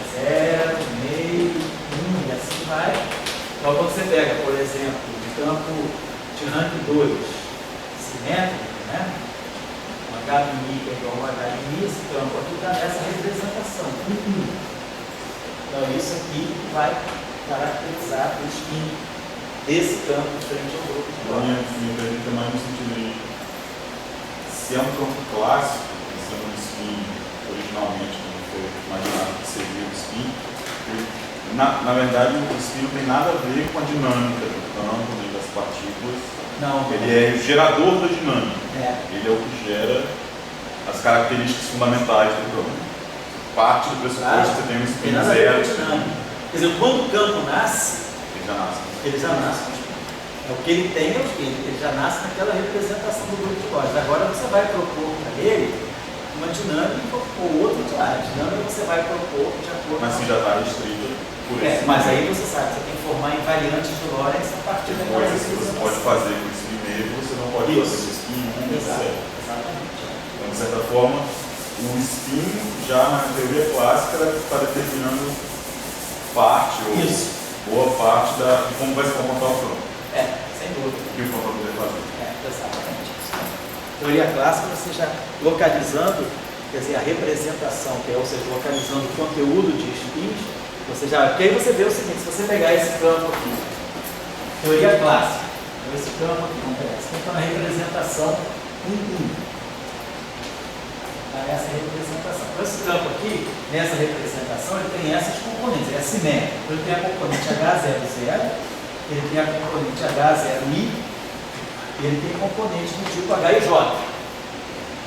0, meio, 1 e assim vai. Então, quando você pega, por exemplo, o campo de rank 2 simétrico, né? Um H que é igual a H esse campo aqui está nessa representação, 1. Então, isso aqui vai caracterizar o spin desse campo frente ao grupo de Então, me pergunta mais no sentido de se é um campo clássico, pensando no spin originalmente, como foi imaginado que seria o spin, na verdade o spin não tem nada a ver com a dinâmica do campo, nem das partículas. Não. Ele é o gerador da dinâmica. É. Ele é o que gera as características fundamentais do campo. Parte do pressuposto que você tem um spin zero. Quer dizer, quando o campo nasce, Ele já nasce. É o que ele tem, é o que ele já nasce naquela representação do grupo de Lorentz. Agora você vai propor para ele uma dinâmica ou outra de A dinâmica você vai propor de acordo Mas com... que já está restrita por isso. Mas aí você sabe, você tem que formar invariantes de Lorentz a partir daquela Coisas que você pode fazer com esse primeiro, você não pode fazer com o spin 1, etc. Exatamente. Então, de certa forma, o spin já na teoria clássica está determinando parte ou boa parte de como vai se comportar o campo. Sem dúvida. O que o campo vai poder fazer. Exatamente. Teoria clássica, você já localizando, quer dizer, a representação, que é, ou seja, localizando o conteúdo de spins, você já. Porque aí você vê o seguinte, se você pegar esse campo aqui, teoria clássica, então esse campo aqui, vamos pegar, esse campo é uma representação 1. a essa representação. Então, esse campo aqui, nessa representação, ele tem essas componentes, ele é simétrico. Ele tem a componente H00, ele tem a componente H0i, e ele tem componente do tipo H e J.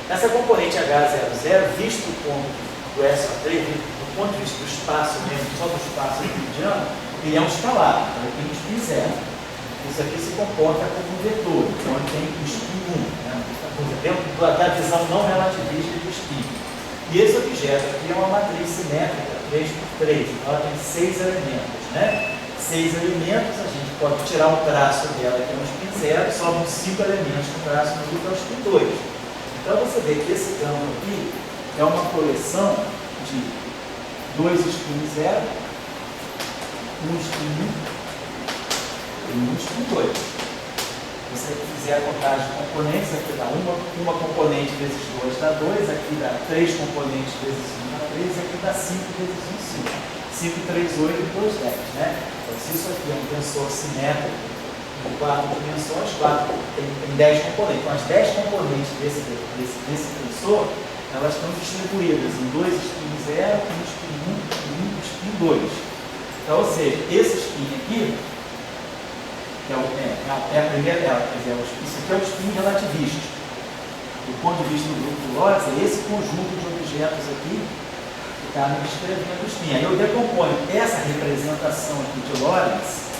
Essa componente H00, visto do ponto do SO3, do ponto de vista do espaço mesmo, só do espaço euclidiano, ele é um escalar, então ele tem um spin zero. Isso aqui se comporta como um vetor, então ele tem um spin 1, né? Dentro da visão não relativista de spin. E esse objeto aqui é uma matriz simétrica 3x3, então ela tem 6 elementos, né? 6 elementos, a gente pode tirar o traço dela, que é um spin zero, sobram 5 elementos com traço no grupo, é um spin 2. Então você vê que esse campo aqui é uma coleção de 2 spin 0, um spin 1 e um spin 2. Se você fizer a contagem de componentes, aqui dá uma componente vezes 2 dá 2, aqui dá 3 componentes vezes 1 dá 3, e aqui dá 5 vezes 1, 5. 5, 3, 8 e 2, 10, né? Então, se isso aqui é um tensor simétrico de 4 dimensões, tem 10 componentes. Então, as 10 componentes desse tensor, elas estão distribuídas em 2 spin 0, um spin 1 e um spin 2. Então, ou seja, esse spin aqui é a primeira dela, quer dizer, isso aqui é o spin relativista. Do ponto de vista do grupo de Lorentz, é esse conjunto de objetos aqui que está me descrevendo o spin. Aí eu decomponho essa representação aqui de Lorentz,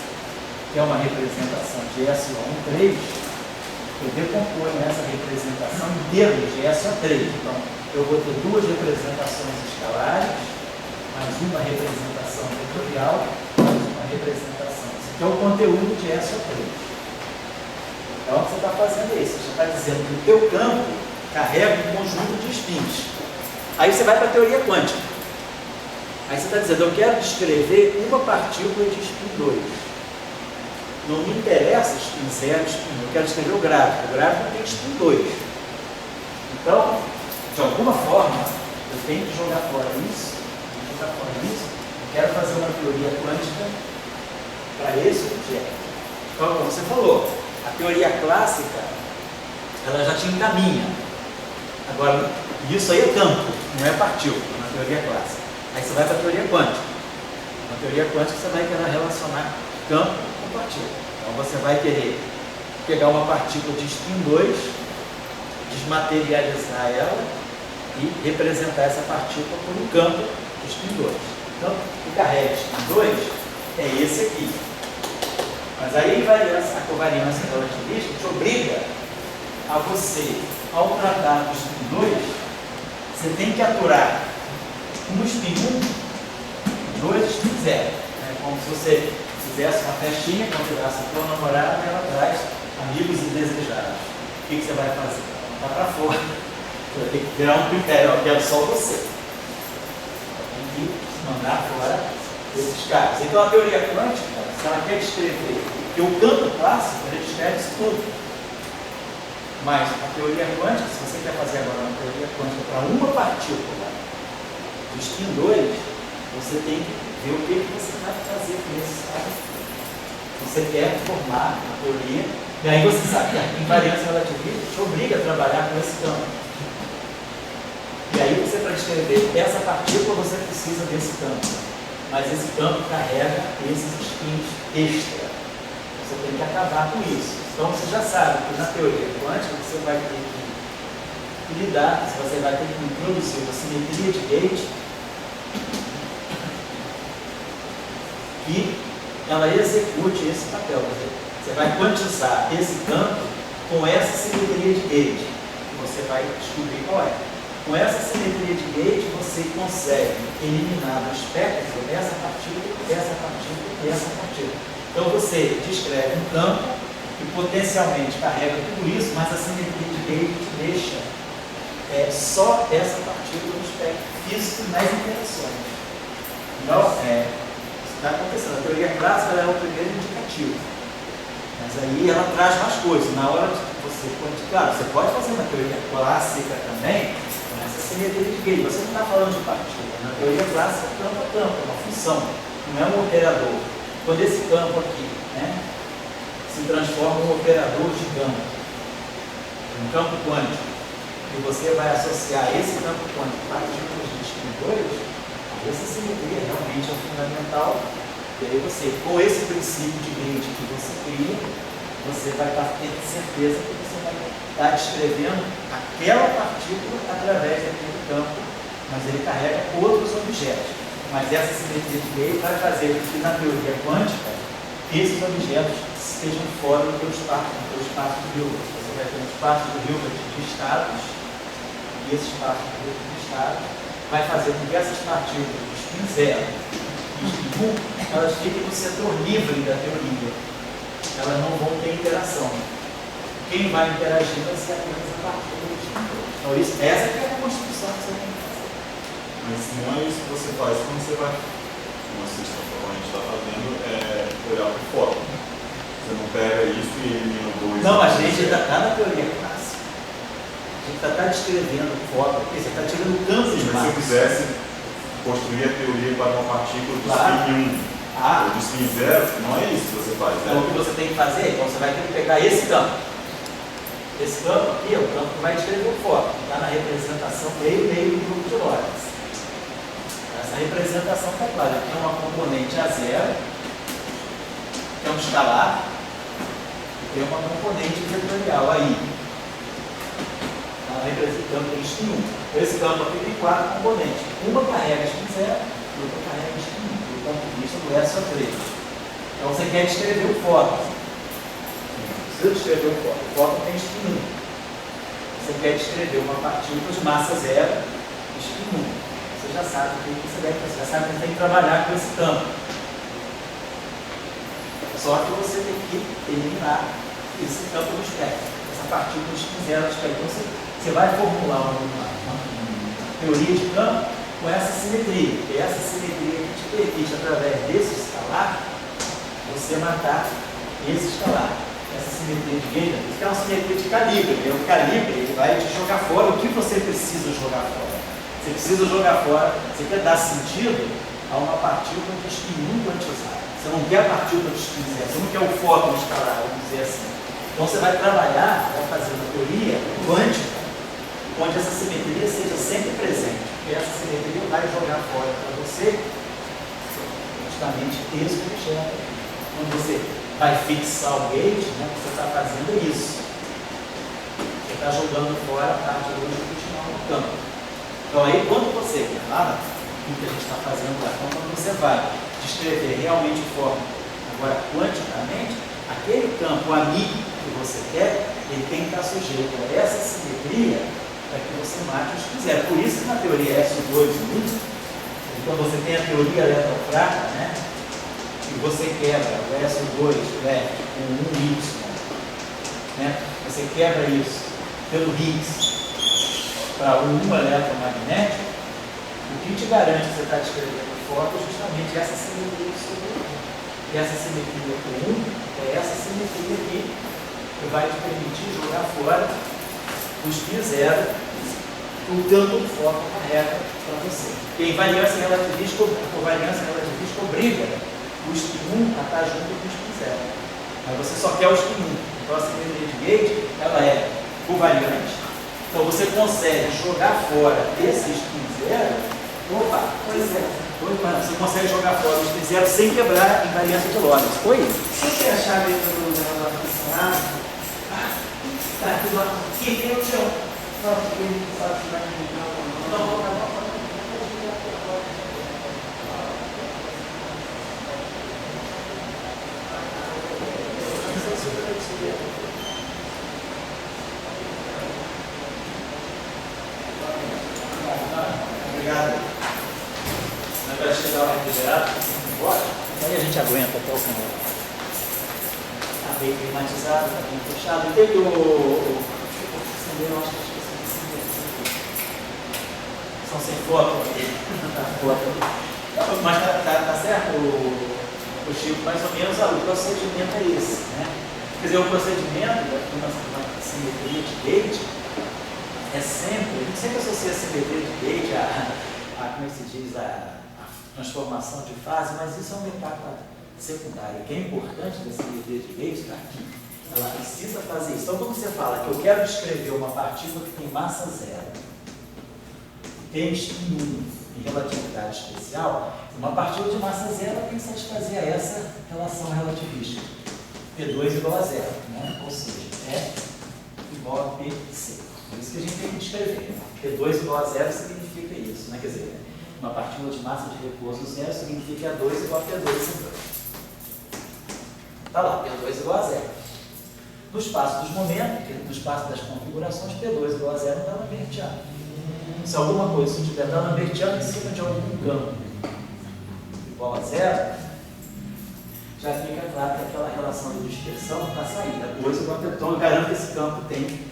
que é uma representação de SO13, eu decomponho essa representação em termos de SO3. Então, eu vou ter duas representações escalares, mais uma representação vetorial, mais uma representação. Esse aqui é o conteúdo de SO3. Então, o que você está fazendo é isso. Você está dizendo que o teu campo carrega um conjunto de spins. Aí você vai para a teoria quântica. Aí você está dizendo, eu quero descrever uma partícula de spin 2. Não me interessa spin 0, spin 1. Eu quero descrever o gráfico. O gráfico tem spin 2. Então, de alguma forma, eu tenho que jogar fora isso. Eu quero fazer uma teoria quântica para esse objeto. Então, como você falou, a teoria clássica, ela já te encaminha. Agora, isso aí é campo, não é partícula, na teoria clássica. Aí você vai para a teoria quântica. Na teoria quântica, você vai querer relacionar campo com partícula. Então, você vai querer pegar uma partícula de spin 2, desmaterializar ela e representar essa partícula por um campo de spin 2. Então, o carrega spin 2 é esse aqui. Mas aí a covariância relativista te obriga a você, ao tratar do spin 2, você tem que aturar um spin 1, 2 spin 0. É como se você fizesse uma festinha, convidasse a tua namorada e ela traz amigos indesejados. O que você vai fazer? Vai para fora. Você vai ter que criar um critério, eu quero só você. Tem que mandar fora esses caras. Então a teoria quântica, se ela quer descrever, porque o campo clássico, ele descreve isso tudo. Mas a teoria quântica, se você quer fazer agora uma teoria quântica para uma partícula do spin 2, você tem que ver o que você vai fazer com esse estado. Você quer formar a teoria, e aí você sabe que a invariância relativista te obriga a trabalhar com esse campo. E aí você, para descrever essa partícula, você precisa desse campo. Mas esse campo carrega esses spins extra. Você tem que acabar com isso. Então você já sabe que na teoria quântica você vai ter que lidar, você vai ter que introduzir uma simetria de gate que ela execute esse papel. Você vai quantizar esse campo com essa simetria de gate. Você vai descobrir qual é. Com essa simetria de gate, você consegue eliminar do espectro essa partícula, essa partícula e essa partícula. Então você descreve um campo que potencialmente carrega tudo isso, mas a simetria de gate te deixa só essa partícula no espectro físico nas interações. Então, está acontecendo. A teoria clássica é o primeiro indicativo. Mas aí ela traz mais coisas. Na hora de você, claro, você pode fazer uma teoria clássica também, com essa simetria de gate. Você não está falando de partícula. Na teoria clássica, campo a campo, é uma função, não é um operador. Quando esse campo aqui, se transforma em um operador de campo, um campo quântico, e você vai associar esse campo quântico a partículas de spin 2, essa simetria realmente é fundamental. E aí você, com esse princípio de grid que você cria, você vai ter certeza que você vai estar descrevendo aquela partícula através daquele campo, mas ele carrega outros objetos. Mas essa simetria de meio vai fazer com que, na teoria quântica, esses objetos estejam fora do teu espaço de Hilbert. Você vai ter um espaço de Hilbert de estados, e esse espaço de Hilbert de estados vai fazer com que essas partículas de spin 0 e spin 1, elas fiquem no setor livre da teoria. Elas não vão ter interação. Quem vai interagir vai ser apenas a partícula de spin 2. Então, essa que é a construção que você tem que fazer. Mas não é isso que você faz quando você vai, como a gente está fazendo, olhar para o fóton. Você não pega isso e elimina o 2. Não, a gente ainda está na teoria clássica. A gente está descrevendo o fóton, porque você está tirando o campo de massa. Se eu quisesse construir a teoria para uma partícula do spin 1 ou do spin 0, não é isso que você faz. Então, o que você tem que fazer, então você vai ter que pegar esse campo. Esse campo aqui é o campo que vai descrever o fóton. Está na representação meio do grupo de Lorentz. Essa representação está clara. Aqui é uma componente A0, que é um escalar, e tem uma componente vetorial aí. Está representando o spin 1. Esse campo aqui tem 4 componentes. Uma carrega spin 0 e outra carrega spin 1, do ponto de vista do SO3. Então você quer descrever o fóton. Precisa descrever o fóton. O fóton tem spin 1. Você quer descrever uma partícula de massa 0 e spin 1. Você já sabe o que você deve fazer. Você já sabe que você tem que trabalhar com esse campo. Só que você tem que eliminar esse campo do espectro, essa partícula de spin 0 do espectro. Então você vai formular uma teoria de campo com essa simetria. E essa simetria que te permite, através desse escalar, você matar esse escalar. Essa simetria de Gauge, isso é uma simetria de calibre. O calibre ele vai te jogar fora o que você precisa jogar fora. Você precisa jogar fora, você quer dar sentido a uma partícula de spin 1 quantizada. Você não quer a partícula de spin 0, você não quer o fóton escalar, vamos dizer assim. Então você vai trabalhar, vai fazer uma teoria quântica, onde essa simetria seja sempre presente. Porque essa simetria vai jogar fora para você justamente esse objeto. Quando você vai fixar o gauge, né, você está fazendo isso. Você está jogando fora a parte do original no campo. Então aí quando você, lá no que a gente está fazendo lá, então, quando você vai descrever realmente de forma, agora quanticamente, aquele campo amigo que você quer, ele tem que estar sujeito a essa simetria para que você mate os que quiser. Por isso que na teoria SO2 quando você tem a teoria eletrofrágil, né, e você quebra o SO2 com um Y, né, você quebra isso pelo Higgs para um eletromagnético, o que te garante que você está descrevendo fóton é justamente essa simetria sobre o 1. E essa simetria com 1 é essa simetria aqui que vai te permitir jogar fora o spin 0, o tanto o fóton carrega para você. E a invariância relativista obriga o spin 1 a estar junto com o spin 0. Mas você só quer o spin 1. Então a simetria de Gauge ela é covariante. Então você consegue jogar fora esse spin 0. Opa, pois é. Você consegue jogar fora o spin 0 sem quebrar a invariância de Lorentz. Oi? Você tem a chave do negócio funcionar? Tá aqui do lado. Aqui tem o chão. Não, porque ele sabe se vai ligar ou não. Não. Obrigado. Vai chegar o refrigerado, embora. Aí a gente aguenta até o final. Está bem climatizado, está bem fechado. Tem o acendeu, acho que esqueci de acender. São sem foto aqui. Mas tá certo, o Chico, mais ou menos o procedimento é esse, né? Quer dizer, o procedimento de uma simetria de Gauge é sempre, a gente sempre associa a simetria de Gauge a como é que se diz, a transformação de fase, mas isso é uma etapa secundária. O que é importante da simetria de Gauge está aqui. ela precisa fazer isso. Então, quando você fala que eu quero descrever uma partícula que tem massa zero, tem spin 1 em relatividade especial, uma partícula de massa zero tem que satisfazer a essa relação relativística. P2 igual a zero, né? Ou seja, E igual a PC. Por isso que a gente tem que descrever. Né? P2 igual a zero significa isso, né? Quer dizer, uma partícula de massa de repouso zero significa A2 igual a P2 Está lá, P2 igual a zero. No espaço dos momentos, no espaço das configurações, P2 igual a zero está lambertiano. Se alguma coisa se estiver lambertiano em cima de algum campo igual a zero, já fica claro que aquela relação de dispersão está saindo. Então, eu garanto que esse campo tem,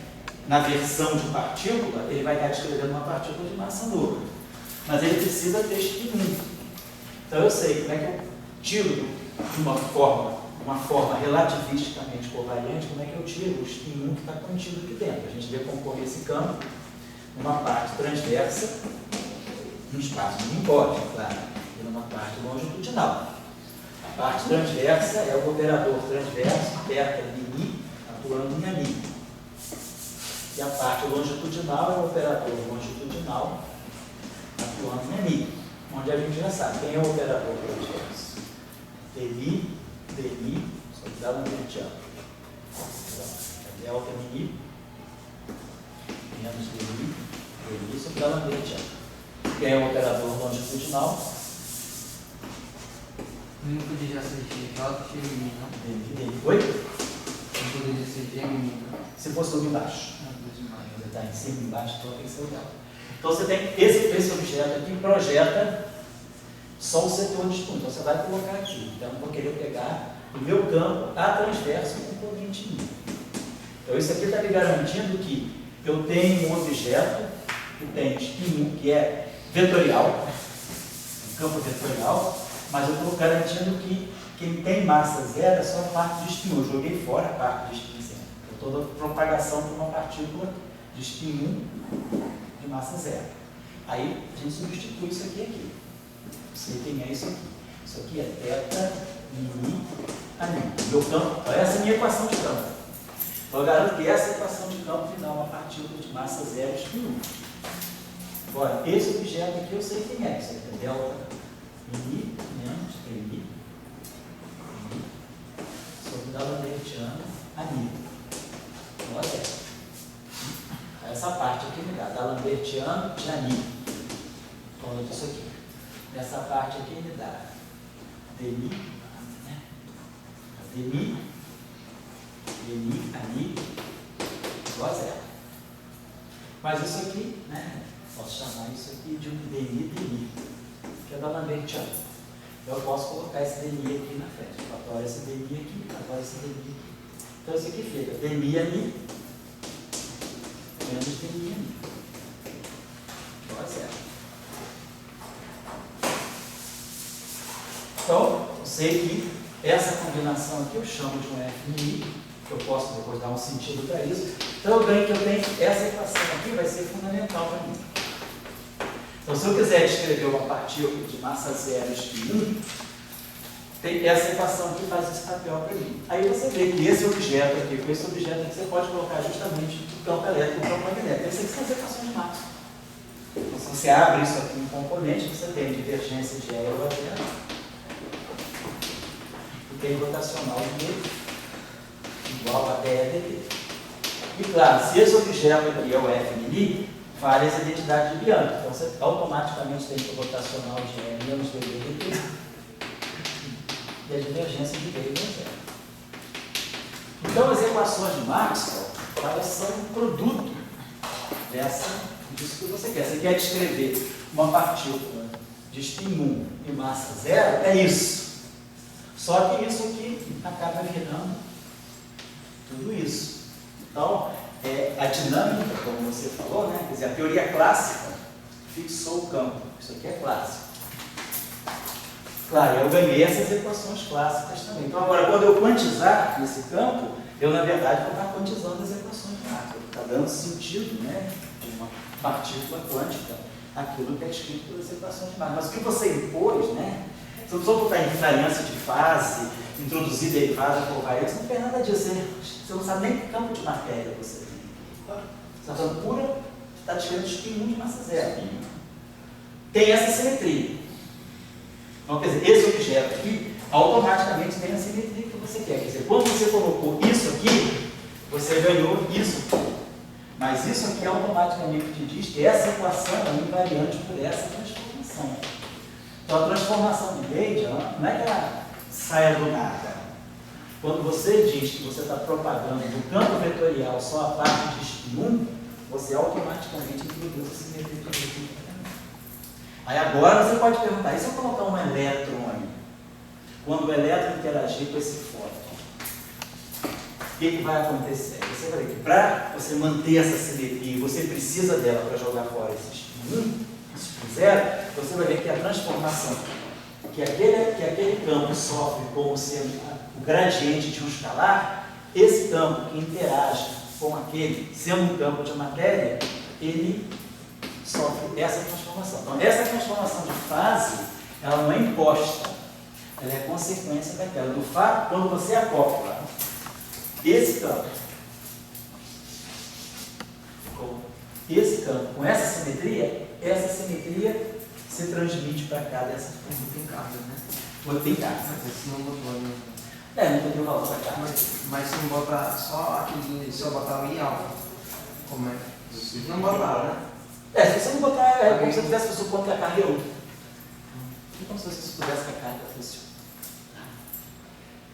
na versão de partícula, ele vai estar descrevendo uma partícula de massa nula. Mas ele precisa ter spin 1. Então eu sei como é que eu tiro de uma forma relativisticamente covariante, como é que eu tiro o spin 1 que está contido aqui dentro. A gente decompõe esse campo numa parte transversa, no espaço de Minkowski, claro, e numa parte longitudinal. A parte transversa é o operador transverso, θ μi, atuando em ani. E a parte longitudinal é o operador longitudinal, atuando em ani, onde a gente já sabe quem é o operador transverso. Dmi, só que dá lambertiano. Delta mi, menos dmi, só que dá lambertiano. Quem é o operador longitudinal? Não poderia ser G não? Dmi. Oi? Não poderia ser Gemini, não? Se fosse do embaixo. Não, Está em cima, embaixo, então tem que ser o delta. Então você tem esse objeto aqui projeta só o setor de estudo. Então você vai colocar aqui. Então eu vou querer pegar o meu campo A transverso com corrente mim. Então isso aqui está me garantindo que eu tenho um objeto que tem spin 1, que é vetorial, um campo vetorial, mas eu estou garantindo que quem tem massa zero é só a parte de spin 1. Eu joguei fora a parte de spin 0. Eu estou dando propagação para uma partícula de spin 1 de massa zero. Aí a gente substitui isso aqui. Você tem isso aqui. Isso aqui é θ, mi, ani. Meu campo, então essa é a minha equação de campo. Então eu garanto que essa equação de campo me dá uma partícula de massa zero spin 1. Agora, esse objeto aqui eu sei quem é. Isso aqui é delta mi menos mi. Sobre da lambertiana ani. Igual a zero. Essa parte aqui me dá da lambertiano de ani. Falando disso aqui. Essa parte aqui me dá dmi, né? Dmi, ani, igual a zero. Mas isso aqui, né? Posso chamar isso aqui de um dmi, que é da lambertiano. Eu posso colocar esse dmi aqui na frente. Agora esse dmi aqui, agora esse dmi aqui. Então isso aqui fica dmi ani menos dmi ani. Igual a zero. Então, eu sei que essa combinação aqui eu chamo de um FMI, que eu posso depois dar um sentido para isso. Então, eu ganho que eu tenho essa equação aqui, vai ser fundamental para mim. Então, se eu quiser escrever uma partícula de massa zero spin 1, tem essa equação aqui faz esse papel para mim. Aí você vê que esse objeto aqui, com esse objeto aqui, você pode colocar justamente o campo elétrico e o campo magnético. Essas são as equações de Maxwell. Então, se você abre isso aqui em componente, você tem divergência de aeroadero. Tem rotacional de meio igual a dE. E claro, se esse objeto aqui é o F vale essa identidade de Bianchi. Então você automaticamente tem que o rotacional de E menos dB e a divergência de meio é zero. Então as equações de Maxwell, elas são um produto disso que você quer. Você quer descrever uma partícula de spin 1 e massa zero, é isso. Só que isso aqui acaba virando tudo isso. Então, a dinâmica, como você falou, né? Quer dizer, a teoria clássica fixou o campo. Isso aqui é clássico. Claro, eu ganhei essas equações clássicas também. Então, agora, quando eu quantizar esse campo, eu, na verdade, vou estar quantizando as equações de Maxwell. Está dando sentido, né? De uma partícula quântica, aquilo que é escrito pelas equações de Maxwell. Mas o que você impôs, né? Se a pessoa botar invariância de fase, introduzir derivada por variância, não tem nada disso. Você não sabe nem que campo de matéria você tem. Você está falando pura, está descrevendo spin 1 de massa zero. Tem essa simetria. Então, quer dizer, esse objeto aqui automaticamente tem a simetria que você quer. Quer dizer, quando você colocou isso aqui, você ganhou isso aqui. Mas isso aqui automaticamente te diz que essa equação é invariante por essa transformação. Então, a transformação de Gauge, não é que ela saia do nada. Quando você diz que você está propagando do campo vetorial só a parte de spin 1, você automaticamente introduz a simetria de Gauge. Aí agora você pode perguntar, e se eu colocar um elétron aí? Quando o elétron interagir com esse fóton, o que vai acontecer? Você vai ver que para você manter essa simetria, você precisa dela para jogar fora esse spin 1, esse spin 0, você vai ver que a transformação que aquele campo sofre como sendo o gradiente de um escalar, esse campo que interage com aquele, sendo um campo de matéria, ele sofre essa transformação. Então, essa transformação de fase, ela não é imposta, ela é consequência daquela. Do fato, quando você acopla esse campo com essa simetria se transmite para cá dessa forma. Tem carga, né? Tem carga. Mas esse não botou, né? Não tem o valor para cá. Mas se não botar só aquele, só botar o I alfa, como é? Não botar, né? Se você não botar, é como se você tivesse pressupondo que a carga é 1. É como se você soubesse que a carga fosse 1.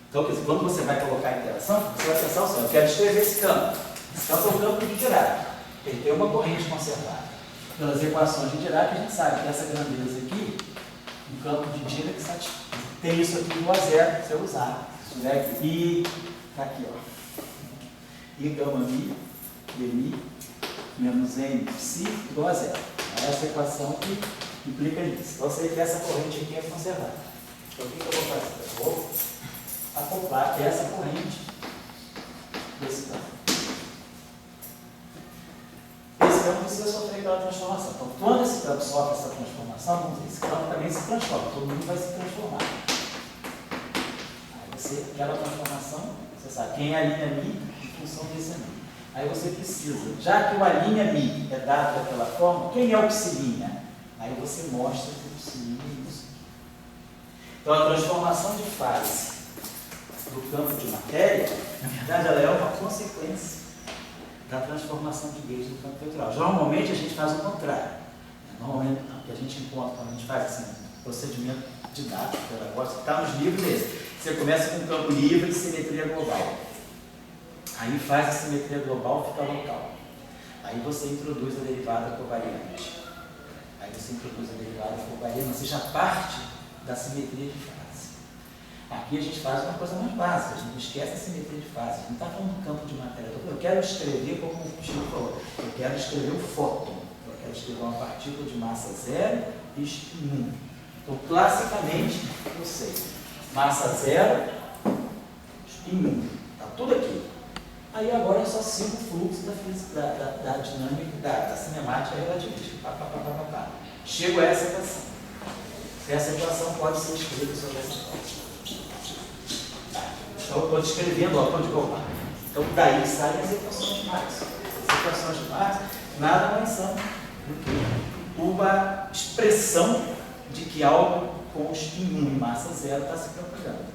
Então, quer dizer, quando você vai colocar a interação, você vai pensar o seguinte: eu quero descrever esse campo. Esse campo é um campo de Dirac. Ele tem uma corrente conservada. Pelas equações de Dirac, a gente sabe que essa grandeza aqui, um campo de Dirac, tem isso aqui igual a zero, se eu usar. Se tiver aqui, I, tá aqui, ó. I gama mi, dmi, menos n, psi, igual a zero. É essa equação que implica nisso. Então, eu sei que essa corrente aqui é conservada. Então, o que eu vou fazer? Eu vou acoplar essa corrente desse campo. Esse campo precisa sofrer aquela transformação. Então, quando esse campo sofre essa transformação, vamos dizer, esse campo também se transforma, todo mundo vai se transformar. Aí você, aquela transformação, você sabe quem é a linha mi em função desse mi. Aí você precisa, já que o alinha mi é dado daquela forma, quem é o psilinha? Aí você mostra que o psilinha é isso aqui. Então, a transformação de fase do campo de matéria, na verdade, ela é uma consequência da transformação de Gauge do campo vetorial. Normalmente a gente faz o contrário. Normalmente o que a gente encontra quando a gente faz assim, procedimento didático, pedagógico, está nos livros esse. Você começa com um campo livre de simetria global. Aí faz a simetria global, fica local. Aí você introduz a derivada covariante. Aí você introduz a derivada covariante, você já parte da simetria de fase. Aqui a gente faz uma coisa mais básica, a gente não esquece a simetria de fase. A gente não está falando do campo de matéria. Eu quero escrever, como o Chico falou, eu quero escrever o fóton. Eu quero escrever uma partícula de massa zero e spin 1. Então, classicamente, eu sei, massa zero, spin 1. Está tudo aqui. Aí agora eu só sigo o fluxo da dinâmica, da cinemática relativística. Chego a essa equação. Essa equação pode ser escrita sobre essa equação. Então, eu estou descrevendo, ó, onde eu paro. Então, daí saem as equações de Marx. As equações de Marx nada mais são do que uma expressão de que algo com spin 1 e massa zero está se propagando.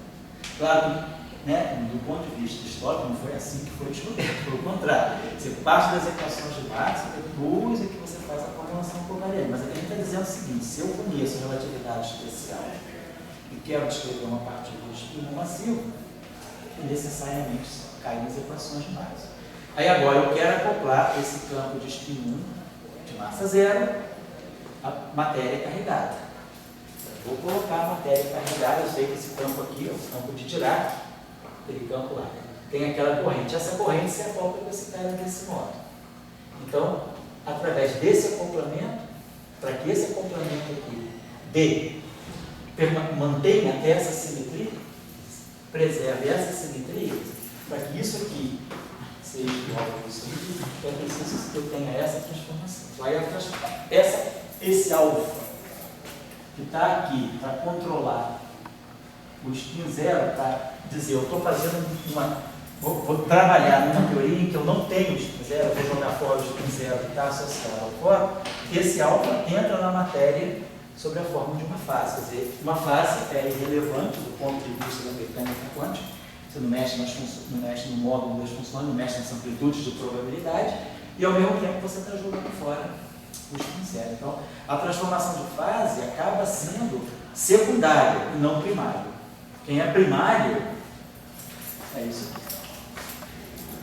Claro que, né, do ponto de vista histórico, não foi assim que foi descoberto. Pelo contrário, você parte das equações de Marx, depois é que você faz a formulação covariante. Mas aqui a gente está dizendo o seguinte: se eu conheço relatividade especial e quero descrever uma partícula de spin 1 massivo, necessariamente cai nas equações de Marx. Aí agora eu quero acoplar esse campo de spin 1 de massa zero à matéria carregada. Eu vou colocar a matéria carregada, eu sei que esse campo aqui é o campo de Dirac, aquele campo lá, tem aquela corrente. Essa corrente se acopla com esse cara desse modo. Então, através desse acoplamento, para que esse acoplamento aqui mantenha até essa simetria, preserve essa simetria, para que isso aqui seja igual a isso aqui, é preciso que eu tenha essa transformação. Então, aí esse alfa que está aqui para controlar O spin zero para dizer, eu estou fazendo vou trabalhar numa teoria em que eu não tenho spin zero, vou jogar fora o spin zero que está associado ao fora, esse alfa entra na matéria sobre a forma de uma fase. Quer dizer, uma fase é irrelevante do ponto de vista da mecânica quântica, você não mexe no módulo das funções, não mexe nas amplitudes de probabilidade, e ao mesmo tempo você está jogando fora o spin zero. Então, a transformação de fase acaba sendo secundária e não primária. Quem é primário é isso aqui.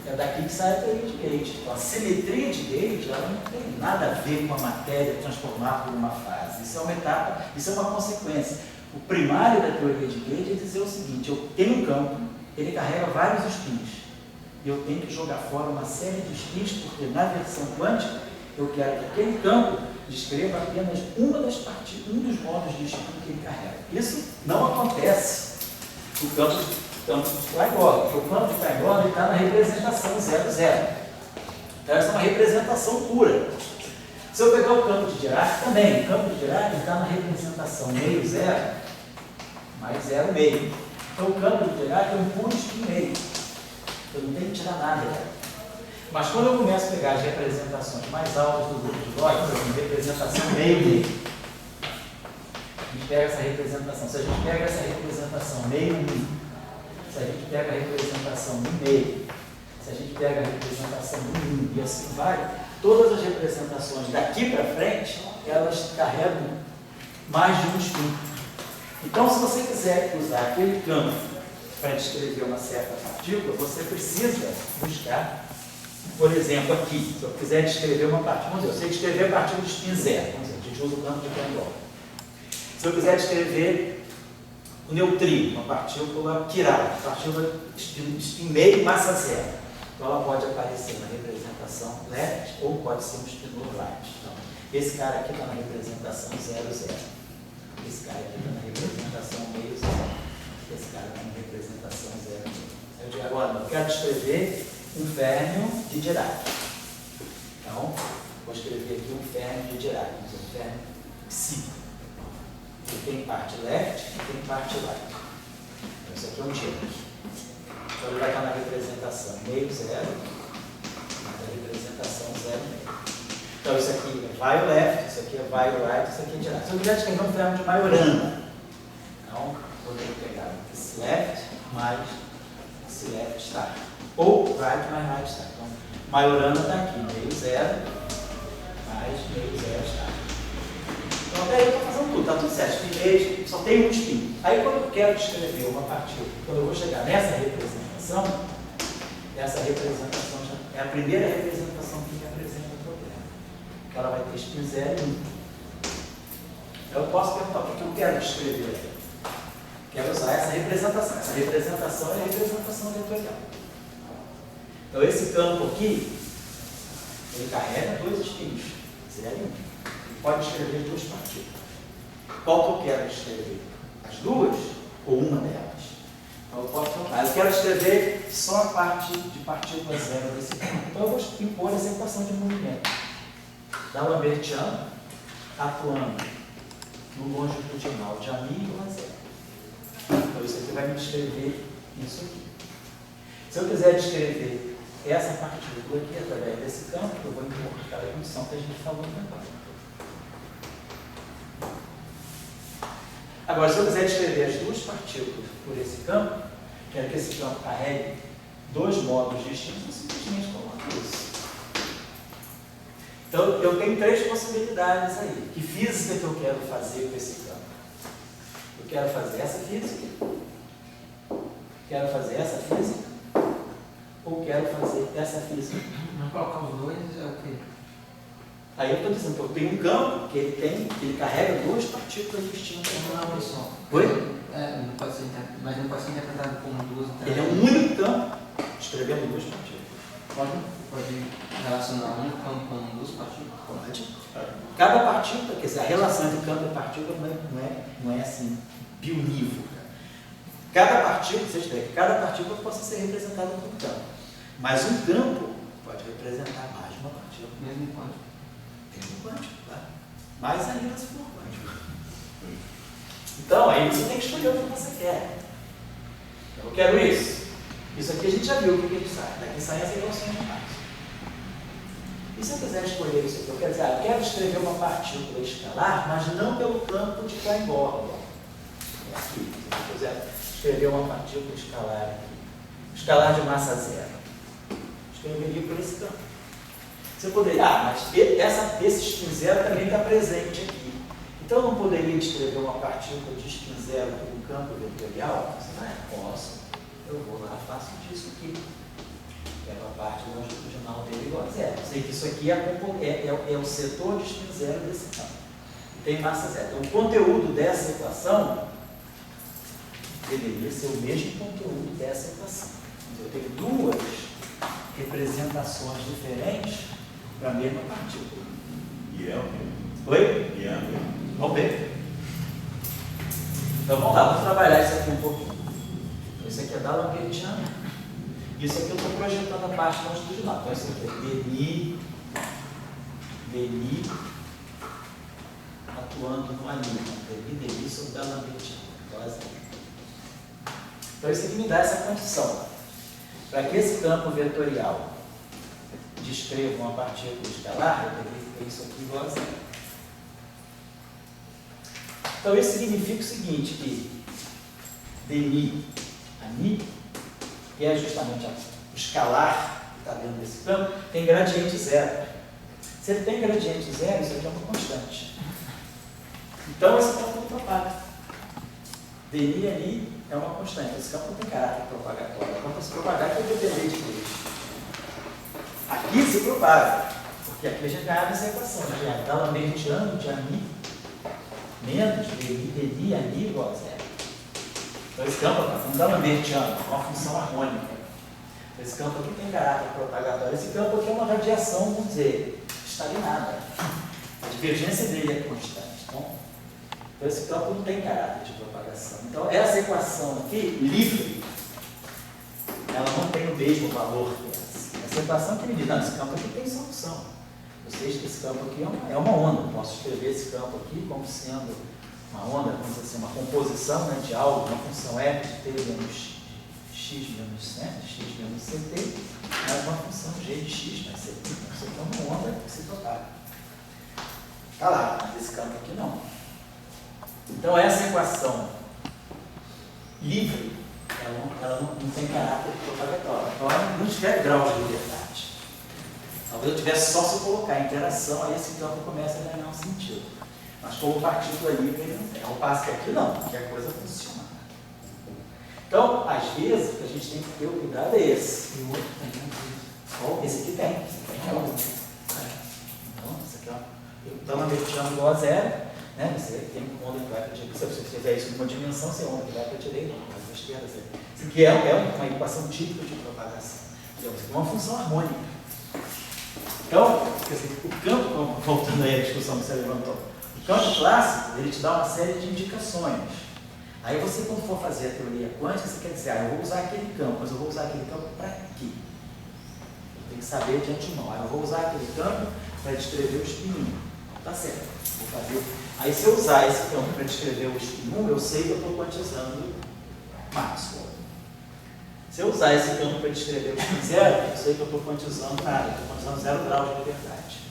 É daqui que sai a teoria de Gauge. Então, a simetria de Gauge ela não tem nada a ver com a matéria transformar por uma fase. Isso é uma etapa, isso é uma consequência. O primário da teoria de Gauge é dizer o seguinte: eu tenho um campo, ele carrega vários spins. Eu tenho que jogar fora uma série de spins, porque na versão quântica eu quero que aquele campo descreva apenas um dos modos de spin que ele carrega. Isso não acontece no campo de Klein-Gordon, porque o campo de Klein-Gordon está na representação 0, 0. Então essa é uma representação pura. Se eu pegar o campo de Dirac, também, o campo de Dirac está na representação meio, 0, mais 0, meio. Então o campo de Dirac é um puro spin meio. Eu não tenho que tirar nada dela. Mas quando eu começo a pegar as representações mais altas do grupo de Log, por exemplo, representação meio, a gente pega essa representação. Se a gente pega essa representação meio, se a gente pega a representação no meio, se a gente pega a representação no 1 e assim vai, todas as representações daqui para frente, elas carregam mais de um spin. Então, se você quiser usar aquele campo para descrever uma certa partícula, você precisa buscar, por exemplo, aqui, se eu quiser descrever uma partícula, vamos dizer, eu sei descrever a partícula de spin zero, vamos dizer, a gente usa o campo de Klein-Gordon. Se eu quiser descrever o neutrino, uma partícula quiral, partícula de spin meio massa zero, então ela pode aparecer na representação left ou pode ser um spinor right. Então, esse cara aqui está na representação 0, 0. Esse cara aqui está na representação meio, 0. Esse cara está na representação 0, 0. Eu digo agora, eu quero descrever um férmio de Dirac. Então, vou escrever aqui um férmio de Dirac, um férmio psi. Ele tem parte left e tem parte right. Então, isso aqui é um Dirac. Então, ele vai estar na representação meio, 0, na representação 0, meio. Então, isso aqui é vai left, isso aqui é vai right, isso aqui é Dirac. Se eu quiser escrever um férmio de Majorana, então, vou ter que pegar esse left mais esse left star. Ou right mais right star. Então, Majorana está aqui, meio 0 mais meio 0 star. Então, até aí eu estou fazendo tudo, está tudo certo. Spin meio, só tem um spin. Aí, quando eu quero descrever uma partícula, quando eu vou chegar nessa representação já é a primeira representação que me apresenta o problema. Porque ela vai ter spin 0 e 1. Então, eu posso perguntar o que eu quero descrever aqui. Quero usar essa representação. Essa representação é a representação vetorial. Então, esse campo aqui, ele carrega dois spins, 0 e 1. Ele pode descrever duas partículas. Qual que eu quero descrever? As duas ou uma delas? Então, eu posso trocar. Eu quero descrever só a parte de partícula zero desse campo. Então, eu vou impor essa equação de movimento da Lambertiana atuando no longitudinal de Ami a zero. Então, isso aqui vai me descrever isso aqui. Se eu quiser descrever essa partícula aqui através desse campo, eu vou impor aquela condição que a gente falou agora. Agora, se eu quiser descrever as duas partículas por esse campo, quero que esse campo carregue dois modos distintos, eu simplesmente coloco isso. Então, eu tenho três possibilidades aí. Que física que eu quero fazer com esse campo? Eu quero fazer essa física, quero fazer essa física, ou quero fazer essa física. Mas colocar os dois é o quê? Aí eu estou dizendo que eu tenho um campo que ele carrega duas partículas distintas. Não é uma só. Oi? Não pode ser, mas não pode ser interpretado como duas. Ele é um único campo, escrevendo duas partículas. Pode relacionar um campo com duas partículas? Pode. Cada partícula, quer dizer, a relação entre campo e partícula não é assim, bionívoca. Cada partícula, você escreve, cada partícula pode ser representada por um campo. Mas um campo pode representar mais de uma partícula. Mesmo quântico. Mesmo quântico, tá? Mais ainda se for quântico. Então, aí você tem que escolher o que você quer. Eu quero isso. Isso aqui a gente já viu o que ele sai. Daqui saem as equações de Maxwell. E se eu quiser escolher isso aqui? Eu quero dizer, eu quero escrever uma partícula escalar, mas não pelo campo de Klein-Born. É aqui. Se eu quiser escrever uma partícula escalar aqui, escalar de massa zero, escreveria por esse campo. Você poderia, mas esse spin zero também está presente aqui. Então eu não poderia escrever uma partícula de spin zero pelo campo vetorial? Posso. Eu vou lá, faço disso aqui. Pego a parte longitudinal dele igual a zero. Sei que isso aqui é o setor de spin zero desse campo. E tem massa zero. Então o conteúdo dessa equação deveria ser o mesmo conteúdo dessa equação. Eu tenho duas representações diferentes para a mesma partícula. E é o quê? Oi? E é o quê? Vamos ver. Então vamos lá, vamos trabalhar isso aqui um pouquinho. Esse aqui é da Lambertiana. Isso aqui eu estou projetando a parte longitudinal. Então isso aqui é deni atuando no anil. Deni sobre da Lambertiana. Então isso aqui me dá essa condição. Para que esse campo vetorial descreva uma partícula escalar, eu teria que ter isso aqui igual a zero. Então isso significa o seguinte, que deni, ani, que é justamente o escalar que está dentro desse campo, tem gradiente zero. Se ele tem gradiente zero, isso aqui é uma constante. Então esse campo não propaga. Deni ali é uma constante. Esse campo não tem caráter propagatório. Quando se propagar, vai depender de Deus. Aqui se propaga, porque aqui a gente ganhava essa equação. Da Lambertiano de ani menos deni ani igual a zero. Então esse campo é um da Lambertiano, uma função harmônica. Esse campo aqui tem caráter propagatório. Esse campo aqui é uma radiação, vamos dizer, estagnada. A divergência dele é constante. Então esse campo não tem caráter de propagação. Então essa equação aqui, livre, ela não tem o mesmo valor que essa. Essa equação que me diz, não, esse campo aqui tem solução. Eu sei que esse campo aqui é uma onda. Eu posso escrever esse campo aqui como sendo uma onda, como se fosse uma composição, né, de algo, uma função f de t menos x menos, né, x menos ct, mais uma função g de x mais ct. Então isso aqui é uma onda que se propaga. Está lá, mas esse campo aqui não. Então essa equação livre, ela não tem caráter propagatório. Então ela não tiver grau de liberdade. Talvez eu tivesse só se eu colocar interação, aí esse campo começa a ganhar um sentido. Mas como partícula livre, ele não tem. Ao passo que aqui não, porque a coisa funciona. Então, às vezes, o que a gente tem que ter o cuidado é esse. E o outro tem. Esse aqui tem. Então, esse aqui, ó. Então, Lambertiano igual a zero. Né? Você tem uma onda que vai para a direita. Se você fizer isso numa dimensão, você onda que vai para a direita, vai para a esquerda. Isso aqui é uma equação típica de propagação. Isso aqui é uma função harmônica. Então, quer dizer, o campo, voltando aí à discussão que você levantou, o campo clássico, ele te dá uma série de indicações. Aí você, quando for fazer a teoria quântica, você quer dizer, eu vou usar aquele campo, mas eu vou usar aquele campo para quê? Tem que saber de antemão. Eu vou usar aquele campo para descrever o spin 1. Tá certo, vou fazer. Aí se eu usar esse campo para descrever o spin 1, eu sei que eu estou quantizando Maxwell. Se eu usar esse campo para descrever o spin 0, eu sei que eu estou quantizando nada, estou quantizando 0 grau de liberdade.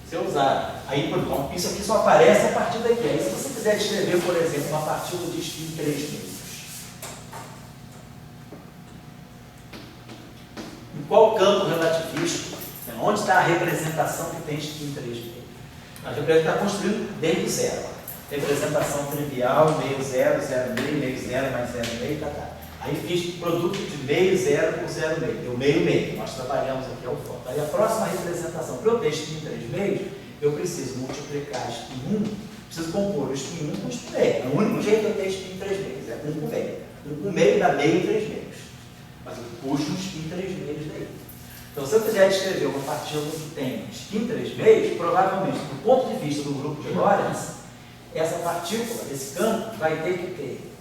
Se eu usar, aí, então, isso aqui só aparece a partir daqui. Aí se você quiser descrever, por exemplo, uma partícula de spin 3 meios, em qual campo relativístico, onde está a representação que tem spin 3 meios? A representação está construído desde o zero. Representação trivial, meio zero, zero meio, meio zero, mais zero meio, tá. Aí fiz produto de meio zero por zero meio, deu meio meio. Nós trabalhamos aqui ao foco. Aí a próxima representação, para eu ter spin 3 meios, eu preciso multiplicar spin 1, preciso compor o spin 1 com o spin meio. O único jeito de eu ter spin 3 meios é 1 com meio. 1 com meio dá meio 3 meios. Mas eu puxo um spin 3 meios daí. Então, se eu quiser descrever uma partícula que tem spin 3 meios, provavelmente, do ponto de vista do grupo de Lorentz, essa partícula, esse campo, vai ter que ter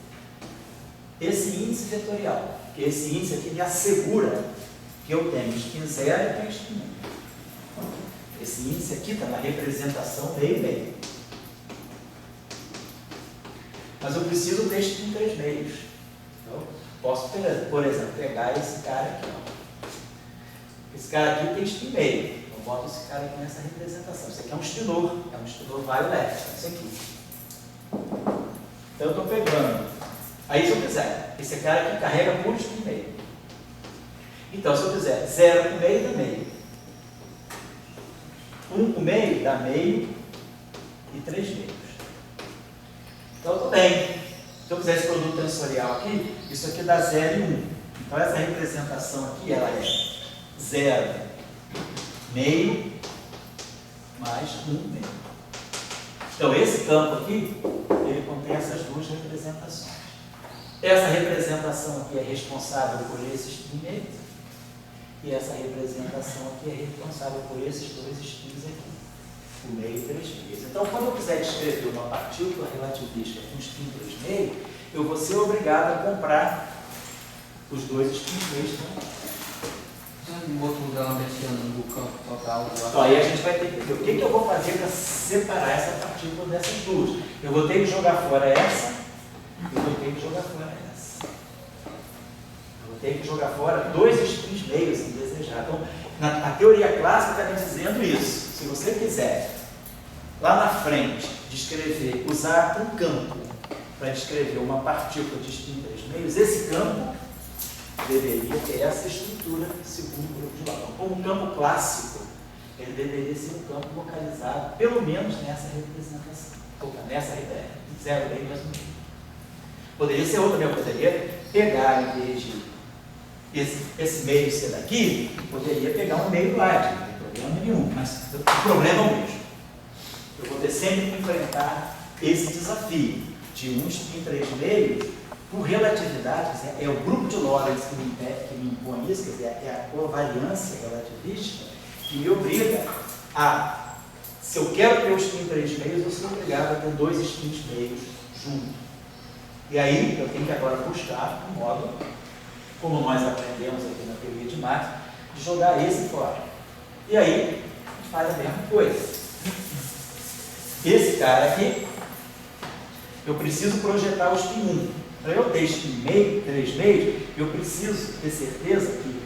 esse índice vetorial, porque esse índice aqui me assegura que eu tenho spin 0 e tenho spin 1. Esse índice aqui está na representação meio-meio. Mas eu preciso ter spin 3 meios. Então, Posso, por exemplo, pegar esse cara aqui. Ó. Esse cara aqui tem spin meio. Eu boto esse cara aqui nessa representação. Isso aqui é um spinor violet. Isso aqui. Então eu estou pegando. Aí se eu fizer, esse cara aqui carrega puro spin meio. Então se eu fizer 0 com meio, dá meio. 1 com meio, dá meio. E 3 meios. Então tudo bem. Se eu fizer esse produto tensorial aqui, isso aqui dá 0 e 1. Então essa representação aqui, ela é 0, meio, mais 1 meio. Então esse campo aqui, ele contém essas duas representações. Essa representação aqui é responsável por esses spin meios. E essa representação aqui é responsável por esses dois spins aqui. O meio e 3 meios. Então, quando eu quiser descrever uma partícula relativística com spin 3 meios, eu vou ser obrigado a comprar os dois spins meios também. Um outro lugar lambertiano do campo total. Então, aí a gente vai ter que ver o que eu vou fazer para separar essa partícula dessas duas. Eu vou ter que jogar fora essa, eu vou ter que jogar fora essa. Eu vou ter que jogar fora dois spins meios indesejados. Então, a teoria clássica está me dizendo isso. Se você quiser, lá na frente, descrever, usar um campo para descrever uma partícula de spin 3 meios, esse campo deveria ter essa estrutura segundo o grupo de Lacan. Como um campo clássico, ele deveria ser um campo localizado, pelo menos nessa representação, ou nessa ideia, 0 meio mais 1 meio. Poderia ser outra, eu poderia pegar, em vez de esse meio ser daqui, poderia pegar um meio lá, não tem problema nenhum, mas o problema é o mesmo. Eu vou ter sempre que enfrentar esse desafio de um spin 3 meios, por relatividade, é o grupo de Lorentz que me impõe isso, quer dizer, é a covariância relativística que me obriga a, se eu quero ter um spin 3 meios, eu sou obrigado a ter dois spins meios juntos. E aí eu tenho que agora buscar um modo, como nós aprendemos aqui na teoria de Max, de jogar esse fora. E aí a gente faz a mesma coisa. Esse cara aqui, eu preciso projetar o spin 1. Para eu ter spin meio, 3 meios, eu preciso ter certeza que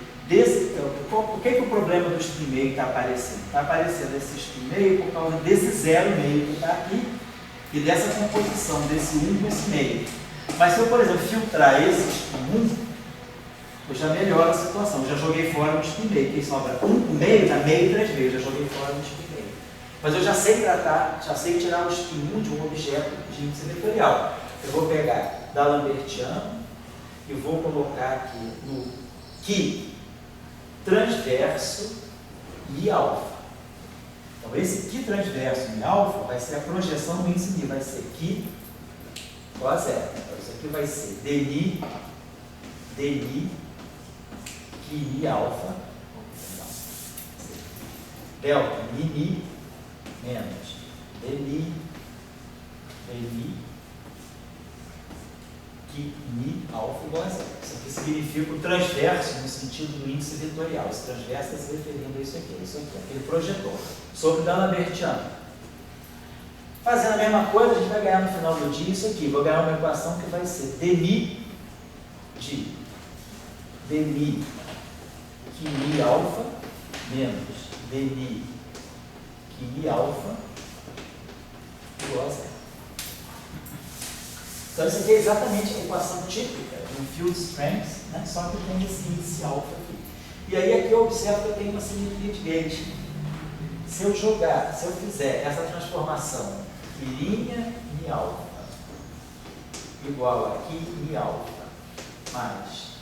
por que o problema do spin meio está aparecendo? Está aparecendo esse spin meio por causa desse 0 meio que está aqui e dessa composição desse 1 com esse meio. Mas se eu, por exemplo, filtrar esse spin 1, eu já melhoro a situação. Eu já joguei fora um spin meio, que sobra 1 com meio, dá meio e 3 meios. Já joguei fora um spin meio. Mas eu já sei tratar, já sei tirar o spin 1 de um objeto de índice vetorial. Eu vou pegar da Lambertiano e vou colocar aqui no Q transverso I alfa. Então, esse Q transverso I alfa vai ser a projeção do índice Mi, vai ser Q igual a 0. Então, isso aqui vai ser DI, Q alfa, delta Mi menos DI, que Mi alfa igual a 0. Isso aqui significa o transverso no sentido do índice vetorial. Esse transverso está se referindo a isso aqui, aquele projetor, sobre o Lambertiano. Fazendo a mesma coisa, a gente vai ganhar no final do dia isso aqui. Vou ganhar uma equação que vai ser dmi de dmi que Mi alfa menos dmi que Mi alfa igual a 0. Então, isso aqui é exatamente a equação típica de um field strength, né? Só que tem esse índice alfa aqui. E aí, aqui eu observo que eu tenho uma simetria de gauge. Se eu fizer essa transformação quirinha Mi alfa igual a Ki Mi alfa mais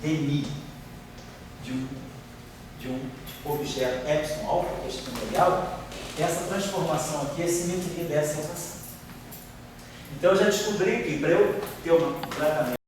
dmi de um objeto epsilon alfa, que é exponencial, essa transformação aqui é simetria dessa equação. Então, eu já descobri que para eu ter um tratamento